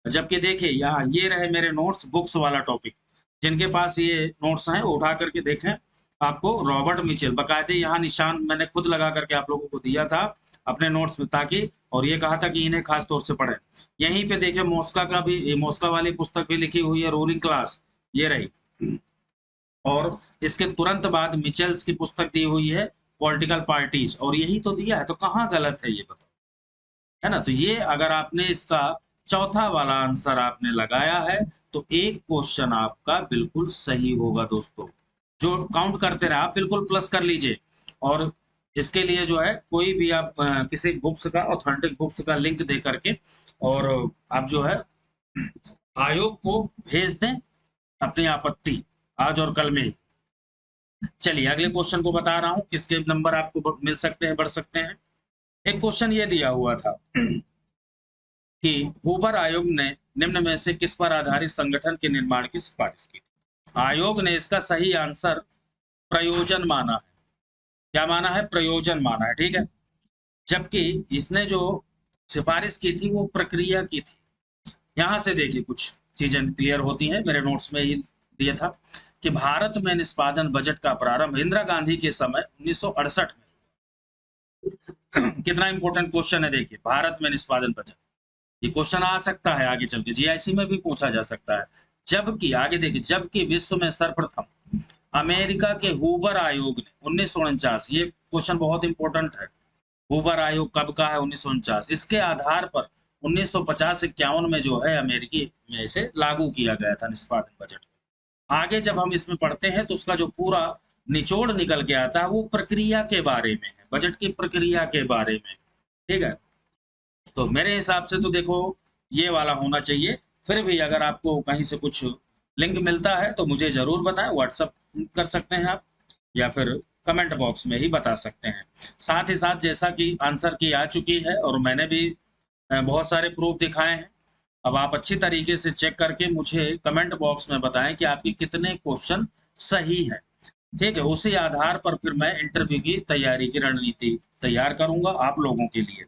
S1: जबकि देखिए यहाँ ये रहे मेरे नोट्स, बुक्स वाला टॉपिक, जिनके पास ये नोट्स हैं वो उठा करके देखें, आपको रॉबर्ट मिचेल बकायदे यहाँ निशान मैंने खुद लगा करके आप लोगों को दिया था अपने नोट्स में, ताकि और ये कहा था कि इन्हें खास तौर से पढ़ें। यहीं पे देखिए मोस्का का भी, मोस्का वाली पुस्तक भी लिखी हुई है रूलिंग क्लास, ये रही। और इसके तुरंत बाद मिचेल्स की पुस्तक दी हुई है पॉलिटिकल पार्टीज, और यही तो दिया है, तो कहाँ गलत है ये बताओ, है ना। तो ये अगर आपने इसका चौथा वाला आंसर आपने लगाया है तो एक क्वेश्चन आपका बिल्कुल सही होगा दोस्तों। जो काउंट करते रहे आप बिल्कुल प्लस कर लीजिए। और इसके लिए जो है कोई भी आप किसी बुक्स का, ऑथेंटिक बुक्स का लिंक दे करके और आप जो है आयोग को भेज दें अपनी आपत्ति आज और कल में ही। चलिए अगले क्वेश्चन को बता रहा हूं किसके नंबर आपको मिल सकते हैं, बढ़ सकते हैं। एक क्वेश्चन ये दिया हुआ था कि हूबर आयोग ने निम्न में से किस पर आधारित संगठन के निर्माण की सिफारिश की थी। आयोग ने इसका सही आंसर प्रयोजन माना है। क्या माना है, प्रयोजन माना है, ठीक है। जबकि इसने जो सिफारिश की थी वो प्रक्रिया की थी। यहां से देखिए कुछ चीजें क्लियर होती हैं, मेरे नोट्स में ही दिया था कि भारत में निष्पादन बजट का प्रारंभ इंदिरा गांधी के समय 1968 में। कितना इंपॉर्टेंट क्वेश्चन है देखिए, भारत में निष्पादन बजट, ये क्वेश्चन आ सकता है आगे चल के, जीआईसी में भी पूछा जा सकता है। जबकि आगे देखिए, जबकि विश्व में सर्वप्रथम अमेरिका के हूबर आयोग ने 1949, ये क्वेश्चन बहुत इंपॉर्टेंट है, हूबर आयोग कब का है, 1949, इसके आधार पर 1950-51 में जो है अमेरिकी में इसे लागू किया गया था निष्पादन बजट। आगे जब हम इसमें पढ़ते हैं तो उसका जो पूरा निचोड़ निकल के आता है वो प्रक्रिया के बारे में है, बजट की प्रक्रिया के बारे में, ठीक है। तो मेरे हिसाब से तो देखो ये वाला होना चाहिए। फिर भी अगर आपको कहीं से कुछ लिंक मिलता है तो मुझे जरूर बताएं, व्हाट्सअप कर सकते हैं आप या फिर कमेंट बॉक्स में ही बता सकते हैं। साथ ही साथ जैसा कि आंसर की आ चुकी है और मैंने भी बहुत सारे प्रूफ दिखाए हैं, अब आप अच्छी तरीके से चेक करके मुझे कमेंट बॉक्स में बताएं कि आपके कितने क्वेश्चन सही हैं, ठीक है। उसी आधार पर फिर मैं इंटरव्यू की तैयारी की रणनीति तैयार करूंगा आप लोगों के लिए।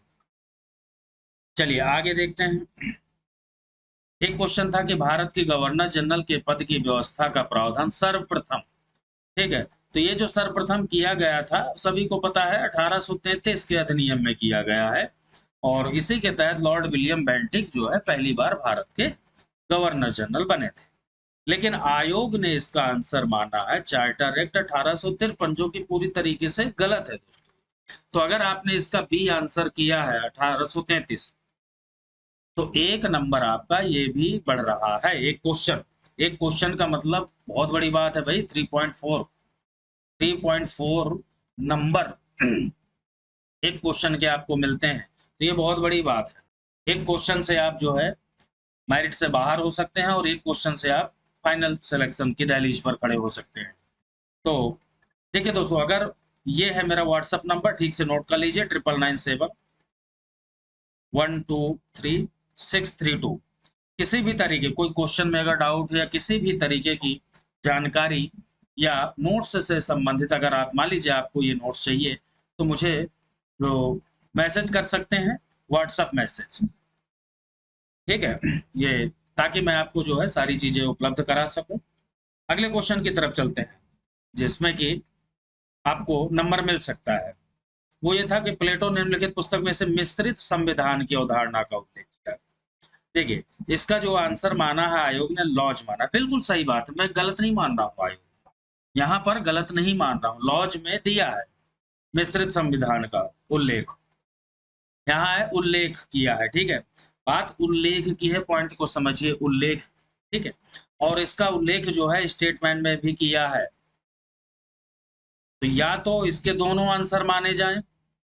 S1: चलिए आगे देखते हैं। एक क्वेश्चन था कि भारत के गवर्नर जनरल के पद की व्यवस्था का प्रावधान सर्वप्रथम, ठीक है। तो ये जो सर्वप्रथम किया गया था सभी को पता है 1833 के अधिनियम में किया गया है, और इसी के तहत लॉर्ड विलियम बेंटिक जो है पहली बार भारत के गवर्नर जनरल बने थे। लेकिन आयोग ने इसका आंसर माना है चार्टर एक्ट 1853, जो कि पूरी तरीके से गलत है दोस्तों। तो अगर आपने इसका बी आंसर किया है 1833, तो एक नंबर आपका ये भी बढ़ रहा है। एक क्वेश्चन का मतलब बहुत बड़ी बात है भाई, 3.4 नंबर एक क्वेश्चन के आपको मिलते हैं, तो ये बहुत बड़ी बात है। एक क्वेश्चन से आप जो है मेरिट से बाहर हो सकते हैं और एक क्वेश्चन से आप फाइनल सिलेक्शन की दहलीज पर खड़े हो सकते हैं। तो देखिए दोस्तों, अगर ये है मेरा व्हाट्सअप नंबर, ठीक से नोट कर लीजिए, 9997123632। किसी भी तरीके कोई क्वेश्चन में अगर डाउट है या किसी भी तरीके की जानकारी या नोट्स से संबंधित अगर आप मान लीजिए आपको ये नोट्स चाहिए तो मुझे तो मैसेज कर सकते हैं, व्हाट्सअप मैसेज, ठीक है। ये ताकि मैं आपको जो है सारी चीजें उपलब्ध करा सकूं। अगले क्वेश्चन की तरफ चलते हैं जिसमें कि आपको नंबर मिल सकता है। वो ये था कि प्लेटो निम्नलिखित पुस्तक में से मिश्रित संविधान की अवधारणा का उल्लेख किया। देखिए इसका जो आंसर माना है आयोग ने लॉज माना, बिल्कुल सही बात है, मैं गलत नहीं मान रहा हूँ, आयोग यहाँ पर गलत नहीं मान रहा हूँ, लॉज में दिया है मिश्रित संविधान का उल्लेख, यहाँ है उल्लेख किया है, ठीक है। बात उल्लेख की है, पॉइंट को समझिए, उल्लेख, ठीक है। और इसका उल्लेख जो है स्टेटमेंट में भी किया है, तो या तो इसके दोनों आंसर माने जाएं,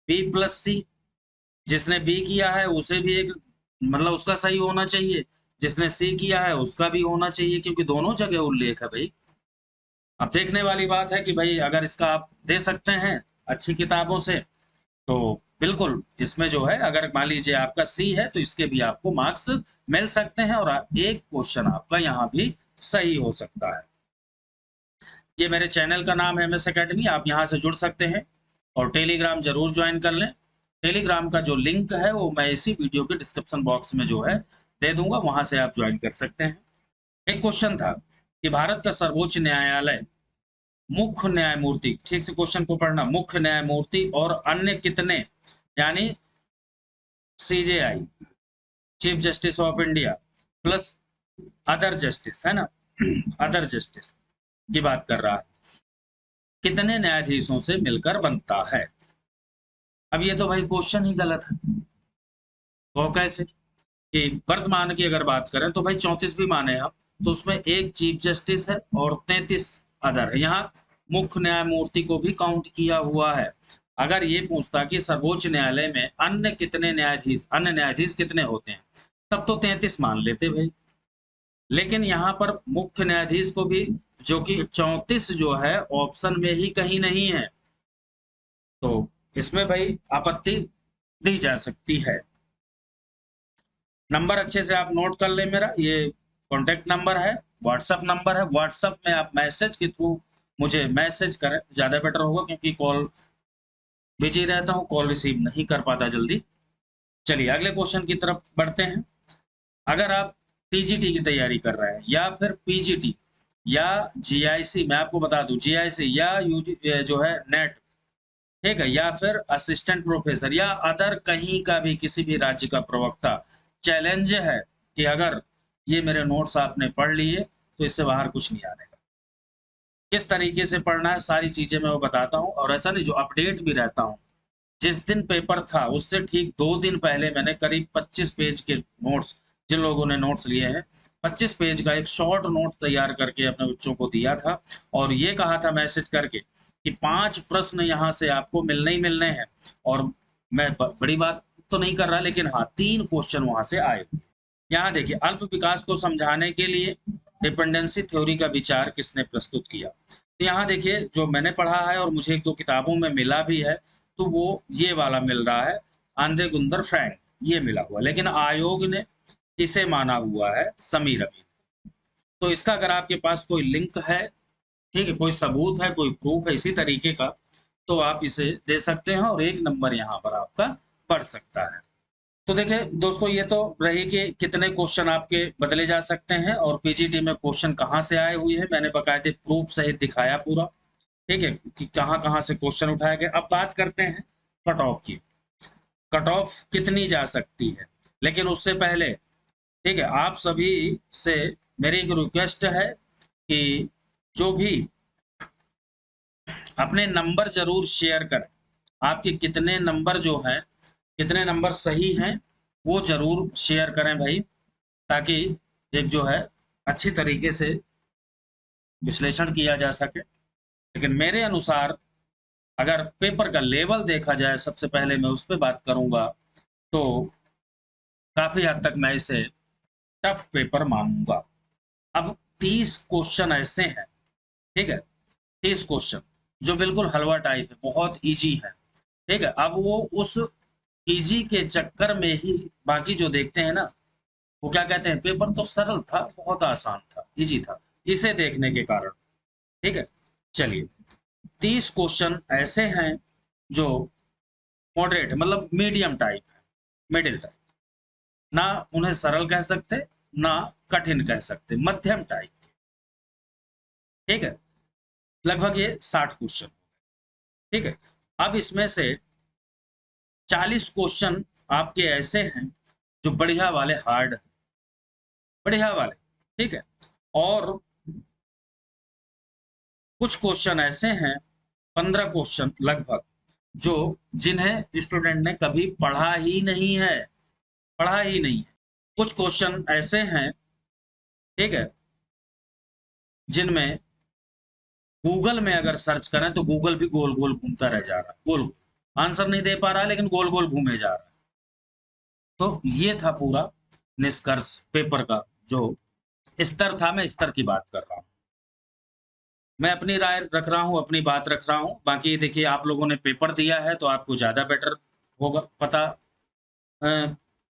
S1: बी प्लस सी, जिसने बी किया है उसे भी एक मतलब उसका सही होना चाहिए, जिसने सी किया है उसका भी होना चाहिए, क्योंकि दोनों जगह उल्लेख है भाई। अब देखने वाली बात है कि भाई अगर इसका आप दे सकते हैं अच्छी किताबों से तो बिल्कुल इसमें जो है, अगर मान लीजिए आपका सी है तो इसके भी आपको मार्क्स मिल सकते हैं और एक क्वेश्चन आपका यहाँ भी सही हो सकता है। ये मेरे चैनल का नाम है MS अकेडमी, आप यहाँ से जुड़ सकते हैं और टेलीग्राम जरूर ज्वाइन कर लें। टेलीग्राम का जो लिंक है वो मैं इसी वीडियो के डिस्क्रिप्शन बॉक्स में जो है दे दूंगा, वहां से आप ज्वाइन कर सकते हैं। एक क्वेश्चन था कि भारत का सर्वोच्च न्यायालय मुख्य न्यायमूर्ति, ठीक से क्वेश्चन को पढ़ना, मुख्य न्यायमूर्ति और अन्य कितने, यानी CJI, chief justice of India plus other justice, है ना, अदर जस्टिस की बात कर रहा है, कितने न्यायाधीशों से मिलकर बनता है। अब ये तो भाई क्वेश्चन ही गलत है। तो कैसे कि वर्तमान की अगर बात करें तो भाई 34 भी माने हम, तो उसमें एक चीफ जस्टिस है और 33 अदर है। यहाँ मुख्य न्यायमूर्ति को भी काउंट किया हुआ है। अगर ये पूछता कि सर्वोच्च न्यायालय में अन्य कितने न्यायाधीश, अन्य न्यायाधीश कितने होते हैं, तब तो 33 मान लेते भाई। लेकिन यहाँ पर मुख्य न्यायाधीश को भी, जो कि 34 जो है ऑप्शन में ही कहीं नहीं है, तो इसमें भाई आपत्ति दी जा सकती है। नंबर अच्छे से आप नोट कर ले, मेरा ये कॉन्टैक्ट नंबर है, व्हाट्सएप नंबर है। व्हाट्सएप में आप मैसेज के थ्रू मुझे मैसेज करें, ज़्यादा बेटर होगा, क्योंकि कॉल बिजी रहता हूँ, कॉल रिसीव नहीं कर पाता जल्दी। चलिए अगले क्वेश्चन की तरफ बढ़ते हैं। अगर आप TGT की तैयारी कर रहे हैं या फिर PGT या GIC, मैं आपको बता दूं GIC या UG जो है नेट, ठीक है, या फिर असिस्टेंट प्रोफेसर या अदर कहीं का भी किसी भी राज्य का प्रवक्ता, चैलेंज है कि अगर ये मेरे नोट्स आपने पढ़ लिए तो इससे बाहर कुछ नहीं आने का। किस तरीके से पढ़ना है सारी चीजें मैं वो बताता हूँ, और ऐसा नहीं, जो अपडेट भी रहता हूँ। जिस दिन पेपर था उससे ठीक 2 दिन पहले मैंने करीब 25 पेज के नोट्स, जिन लोगों ने नोट्स लिए हैं, 25 पेज का एक शॉर्ट नोट तैयार करके अपने बच्चों को दिया था, और ये कहा था मैसेज करके कि 5 प्रश्न यहाँ से आपको मिलने ही मिलने हैं। और मैं बड़ी बात तो नहीं कर रहा, लेकिन हाँ 3 क्वेश्चन वहां से आए। यहाँ देखिए, अल्प विकास को समझाने के लिए डिपेंडेंसी थ्योरी का विचार किसने प्रस्तुत किया। तो यहाँ देखिए, जो मैंने पढ़ा है और मुझे 1-2 किताबों में मिला भी है, तो वो ये वाला मिल रहा है, आंद्रे गुंदर फ्रैंक, ये मिला हुआ, लेकिन आयोग ने इसे माना हुआ है समीर अमीन। तो इसका अगर आपके पास कोई लिंक है, ठीक है, कोई सबूत है, कोई प्रूफ है इसी तरीके का, तो आप इसे दे सकते हैं और 1 नंबर यहाँ पर आपका पड़ सकता है। तो देखिए दोस्तों, ये तो रही कि कितने क्वेश्चन आपके बदले जा सकते हैं और PGT में क्वेश्चन कहाँ से आए हुए हैं, मैंने बकायदे प्रूफ सहित दिखाया पूरा, ठीक है, कि कहाँ कहाँ से क्वेश्चन उठाए गए। अब बात करते हैं कट ऑफ की, कट ऑफ कितनी जा सकती है। लेकिन उससे पहले, ठीक है, आप सभी से मेरी एक रिक्वेस्ट है कि जो भी अपने नंबर जरूर शेयर करें, आपके कितने नंबर जो हैं, कितने नंबर सही हैं, वो जरूर शेयर करें भाई, ताकि एक जो है अच्छी तरीके से विश्लेषण किया जा सके। लेकिन मेरे अनुसार अगर पेपर का लेवल देखा जाए, सबसे पहले मैं उस पर बात करूंगा, तो काफी हद तक मैं इसे टफ पेपर मानूंगा। अब 30 क्वेश्चन ऐसे हैं, ठीक है, 30 क्वेश्चन जो बिल्कुल हलवा टाइप है, बहुत इजी है, ठीक है। अब वो उस इजी के चक्कर में ही बाकी जो देखते हैं ना, वो क्या कहते हैं, पेपर तो सरल था, बहुत आसान था, इजी था, इसे देखने के कारण, ठीक है। चलिए, 30 क्वेश्चन ऐसे हैं जो मॉडरेट, मतलब मीडियम टाइप है, मिडिल टाइप, ना उन्हें सरल कह सकते, ना कठिन कह सकते, मध्यम टाइप, ठीक है। लगभग ये 60 क्वेश्चन, ठीक है। अब इसमें से 40 क्वेश्चन आपके ऐसे हैं जो बढ़िया वाले हार्ड, बढ़िया वाले, ठीक है, और कुछ क्वेश्चन ऐसे हैं, 15 क्वेश्चन लगभग, जो जिन्हें स्टूडेंट ने कभी पढ़ा ही नहीं है, पढ़ा ही नहीं है। कुछ क्वेश्चन ऐसे हैं, ठीक है, जिनमें गूगल में अगर सर्च करें तो गूगल भी गोल गोल घूमता रह जा रहा है, गोल आंसर नहीं दे पा रहा है, लेकिन गोल गोल घूमे जा रहा है। तो ये था पूरा निष्कर्ष पेपर का, जो स्तर था, मैं स्तर की बात कर रहा हूँ, मैं अपनी राय रख रहा हूँ, अपनी बात रख रहा हूँ। बाकी देखिए, आप लोगों ने पेपर दिया है तो आपको ज़्यादा बेटर होगा, पता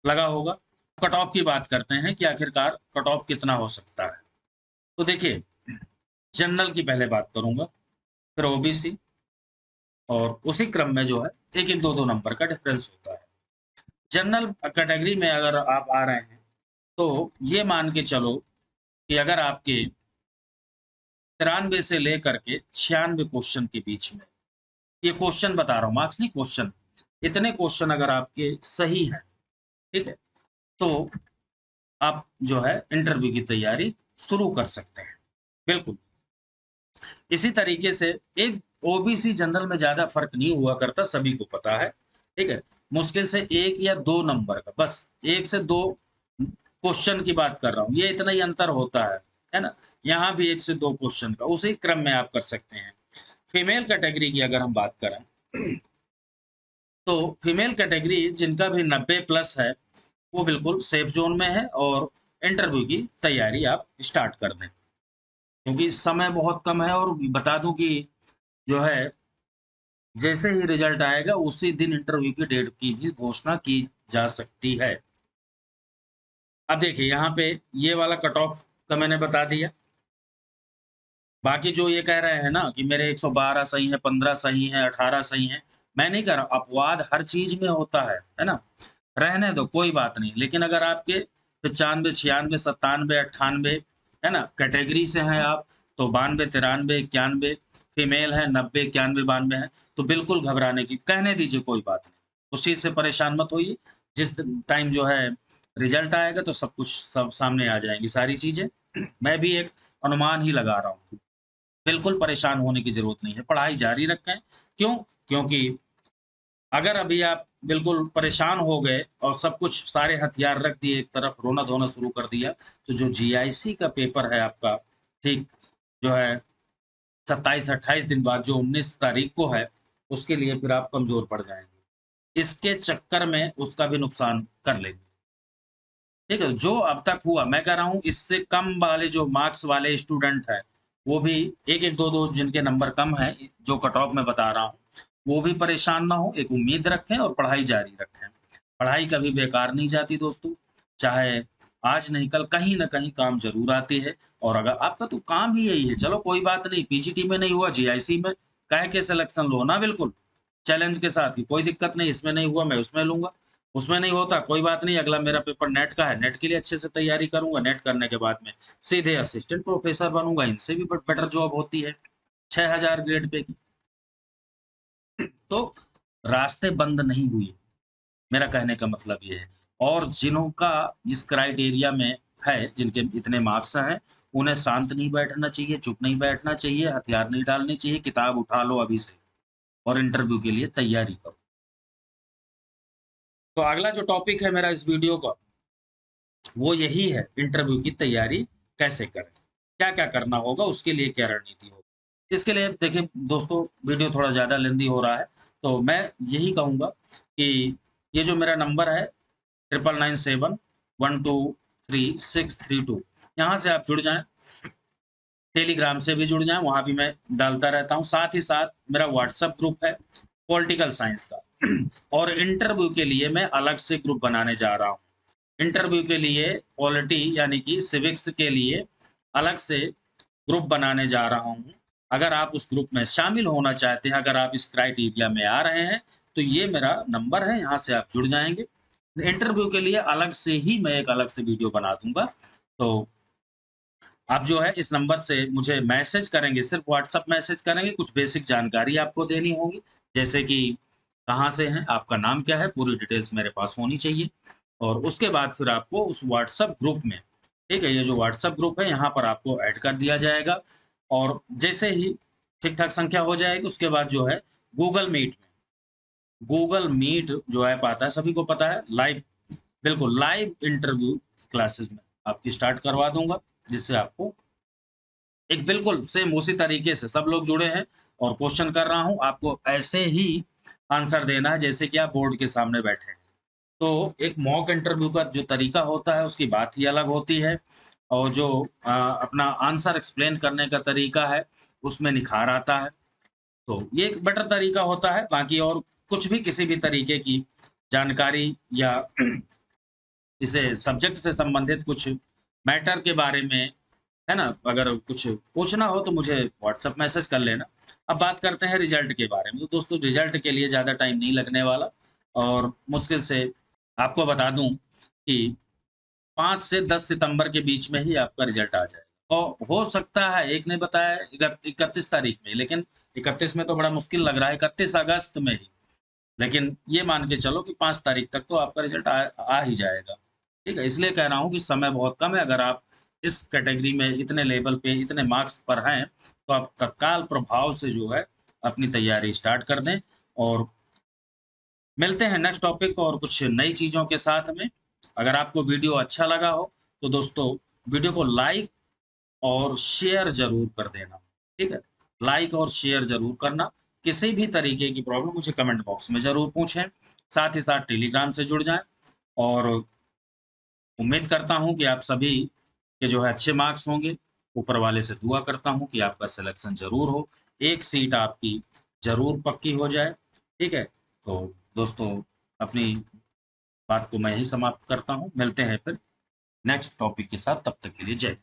S1: लगा होगा। कट ऑफ की बात करते हैं कि आखिरकार कट ऑफ कितना हो सकता है। तो देखिए, जनरल की पहले बात करूंगा, फिर ओबीसी, और उसी क्रम में जो है एक एक दो दो नंबर का डिफरेंस होता है। जनरल कैटेगरी में अगर आप आ रहे हैं तो ये मान के चलो कि अगर आपके 93 से लेकर के 96 क्वेश्चन के बीच में, ये क्वेश्चन बता रहा हूँ, मार्क्स नहीं, क्वेश्चन, इतने क्वेश्चन अगर आपके सही हैं, ठीक है, तो आप जो है इंटरव्यू की तैयारी शुरू कर सकते हैं। बिल्कुल इसी तरीके से एक ओबीसी जनरल में ज्यादा फर्क नहीं हुआ करता, सभी को पता है, ठीक है। मुश्किल से 1 या 2 नंबर का, बस 1 से 2 क्वेश्चन की बात कर रहा हूँ, ये इतना ही अंतर होता है ना। यहाँ भी 1 से 2 क्वेश्चन का उसी क्रम में आप कर सकते हैं। फीमेल कैटेगरी की अगर हम बात करें तो फीमेल कैटेगरी जिनका भी 90 प्लस है वो बिल्कुल सेफ जोन में है, और इंटरव्यू की तैयारी आप स्टार्ट कर दें, क्योंकि समय बहुत कम है। और बता दूं कि जो है जैसे ही रिजल्ट आएगा उसी दिन इंटरव्यू की डेट की भी घोषणा की जा सकती है। अब देखिए यहाँ पे ये वाला कट ऑफ का मैंने बता दिया। बाकी जो ये कह रहे हैं ना कि मेरे 112 सही है, 15 सही है, 18 सही है, मैं नहीं कह रहा, अपवाद हर चीज में होता है ना, रहने दो, कोई बात नहीं। लेकिन अगर आपके 95, 96, 97, 98 है ना कैटेगरी से हैं आप, तो 92, 93, 91, फीमेल है 90, 91, 92 है, तो बिल्कुल घबराने की, कहने दीजिए, कोई बात नहीं, उस चीज से परेशान मत होइए। जिस टाइम जो है रिजल्ट आएगा तो सब कुछ सब सामने आ जाएंगी सारी चीजें। मैं भी एक अनुमान ही लगा रहा हूँ, बिल्कुल परेशान होने की ज़रूरत नहीं है, पढ़ाई जारी रखें। क्यों? क्योंकि अगर अभी आप बिल्कुल परेशान हो गए और सब कुछ सारे हथियार रख दिए एक तरफ, रोना-धोना शुरू कर दिया, तो जो जीआईसी का पेपर है आपका, ठीक जो है 27-28 दिन बाद जो 19 तारीख को है, उसके लिए फिर आप कमज़ोर पड़ जाएँगे। इसके चक्कर में उसका भी नुकसान कर लेंगे। ठीक है, जो अब तक हुआ, मैं कह रहा हूँ इससे कम वाले जो मार्क्स वाले स्टूडेंट हैं, वो भी 1-1, 2-2 जिनके नंबर कम हैं, जो कट ऑफ मैं बता रहा हूँ, वो भी परेशान ना हो, एक उम्मीद रखें और पढ़ाई जारी रखें। पढ़ाई कभी बेकार नहीं जाती दोस्तों, चाहे आज नहीं कल कहीं न कहीं काम ज़रूर आती है। और अगर आपका तो काम ही यही है, चलो कोई बात नहीं, पीजीटी में नहीं हुआ, जीआईसी में कह के सिलेक्शन लो ना, बिल्कुल चैलेंज के साथ कि कोई दिक्कत नहीं, इसमें नहीं हुआ मैं उसमें लूँगा। उसमें नहीं होता कोई बात नहीं, अगला मेरा पेपर नेट का है, नेट के लिए अच्छे से तैयारी करूँगा, नेट करने के बाद में सीधे असिस्टेंट प्रोफेसर बनूँगा, इनसे भी बेटर जॉब होती है 6000 ग्रेड पे की। तो रास्ते बंद नहीं हुए, मेरा कहने का मतलब ये है। और जिन्हों का इस क्राइटेरिया में है, जिनके इतने मार्क्स हैं, उन्हें शांत नहीं बैठना चाहिए, चुप नहीं बैठना चाहिए, हथियार नहीं डालने चाहिए, किताब उठा लो अभी से और इंटरव्यू के लिए तैयारी करो। तो अगला जो टॉपिक है मेरा इस वीडियो का, वो यही है, इंटरव्यू की तैयारी कैसे करें, क्या-क्या करना होगा, उसके लिए क्या रणनीति होगी। इसके लिए देखिए दोस्तों, वीडियो थोड़ा ज़्यादा लेंदी हो रहा है, तो मैं यही कहूँगा कि ये जो मेरा नंबर है 9997123632, यहाँ से आप जुड़ जाएँ। टेलीग्राम से भी जुड़ जाएँ, वहाँ भी मैं डालता रहता हूँ। साथ ही साथ मेरा व्हाट्सएप ग्रुप है पॉलिटिकल साइंस का और इंटरव्यू के लिए मैं अलग से ग्रुप बनाने जा रहा हूँ। इंटरव्यू के लिए पॉलिटी यानी कि सिविक्स के लिए अलग से ग्रुप बनाने जा रहा हूँ। अगर आप उस ग्रुप में शामिल होना चाहते हैं, अगर आप इस क्राइटेरिया में आ रहे हैं, तो ये मेरा नंबर है, यहाँ से आप जुड़ जाएँगे। इंटरव्यू के लिए अलग से ही मैं एक अलग से वीडियो बना दूँगा। तो आप जो है इस नंबर से मुझे मैसेज करेंगे, सिर्फ़ व्हाट्सएप मैसेज करेंगे, कुछ बेसिक जानकारी आपको देनी होगी, जैसे कि कहाँ से हैं, आपका नाम क्या है, पूरी डिटेल्स मेरे पास होनी चाहिए। और उसके बाद फिर आपको उस व्हाट्सएप ग्रुप में, ठीक है, ये जो व्हाट्सएप ग्रुप है यहाँ पर आपको ऐड कर दिया जाएगा। और जैसे ही ठीक-ठाक संख्या हो जाएगी, उसके बाद जो है गूगल मीट जो ऐप आता है, सभी को पता है, लाइव, बिल्कुल लाइव इंटरव्यू क्लासेस में आपकी स्टार्ट करवा दूँगा, जिससे आपको एक बिल्कुल सेम उसी तरीके से सब लोग जुड़े हैं और क्वेश्चन कर रहा हूँ, आपको ऐसे ही आंसर देना है जैसे कि आप बोर्ड के सामने बैठे हैं। तो एक मॉक इंटरव्यू का जो तरीका होता है उसकी बात ही अलग होती है, और जो अपना आंसर एक्सप्लेन करने का तरीका है उसमें निखार आता है। तो ये एक बेटर तरीका होता है, बाकी और कुछ भी किसी भी तरीके की जानकारी या इसे सब्जेक्ट से संबंधित कुछ मैटर के बारे में, है ना? अगर कुछ पूछना हो तो मुझे व्हाट्सएप मैसेज कर लेना। अब बात करते हैं रिज़ल्ट के बारे में। तो दोस्तों रिज़ल्ट के लिए ज़्यादा टाइम नहीं लगने वाला और मुश्किल से आपको बता दूँ कि 5 से 10 सितंबर के बीच में ही आपका रिज़ल्ट आ जाएगा। और हो सकता है एक ने बताया 31 तारीख में, लेकिन 31 में तो बड़ा मुश्किल लग रहा है, 31 अगस्त में ही। लेकिन ये मान के चलो कि 5 तारीख तक तो आपका रिज़ल्ट आ ही जाएगा। ठीक है? इसलिए कह रहा हूँ कि समय बहुत कम है, अगर आप इस कैटेगरी में इतने लेवल पे, इतने मार्क्स पर हैं, तो आप तत्काल प्रभाव से जो है अपनी तैयारी स्टार्ट कर दें और मिलते हैं नेक्स्ट टॉपिक और कुछ नई चीज़ों के साथ में। अगर आपको वीडियो अच्छा लगा हो, तो दोस्तों वीडियो को लाइक और शेयर ज़रूर कर देना, ठीक है? लाइक और शेयर ज़रूर करना। किसी भी तरीके की प्रॉब्लम मुझे कमेंट बॉक्स में ज़रूर पूछें। साथ ही साथ टेलीग्राम से जुड़ जाएँ और उम्मीद करता हूँ कि आप सभी के जो है अच्छे मार्क्स होंगे। ऊपर वाले से दुआ करता हूँ कि आपका सिलेक्शन ज़रूर हो, एक सीट आपकी ज़रूर पक्की हो जाए, ठीक है? तो दोस्तों अपनी बात को मैं यहीं समाप्त करता हूँ। मिलते हैं फिर नेक्स्ट टॉपिक के साथ, तब तक के लिए जय हिंद।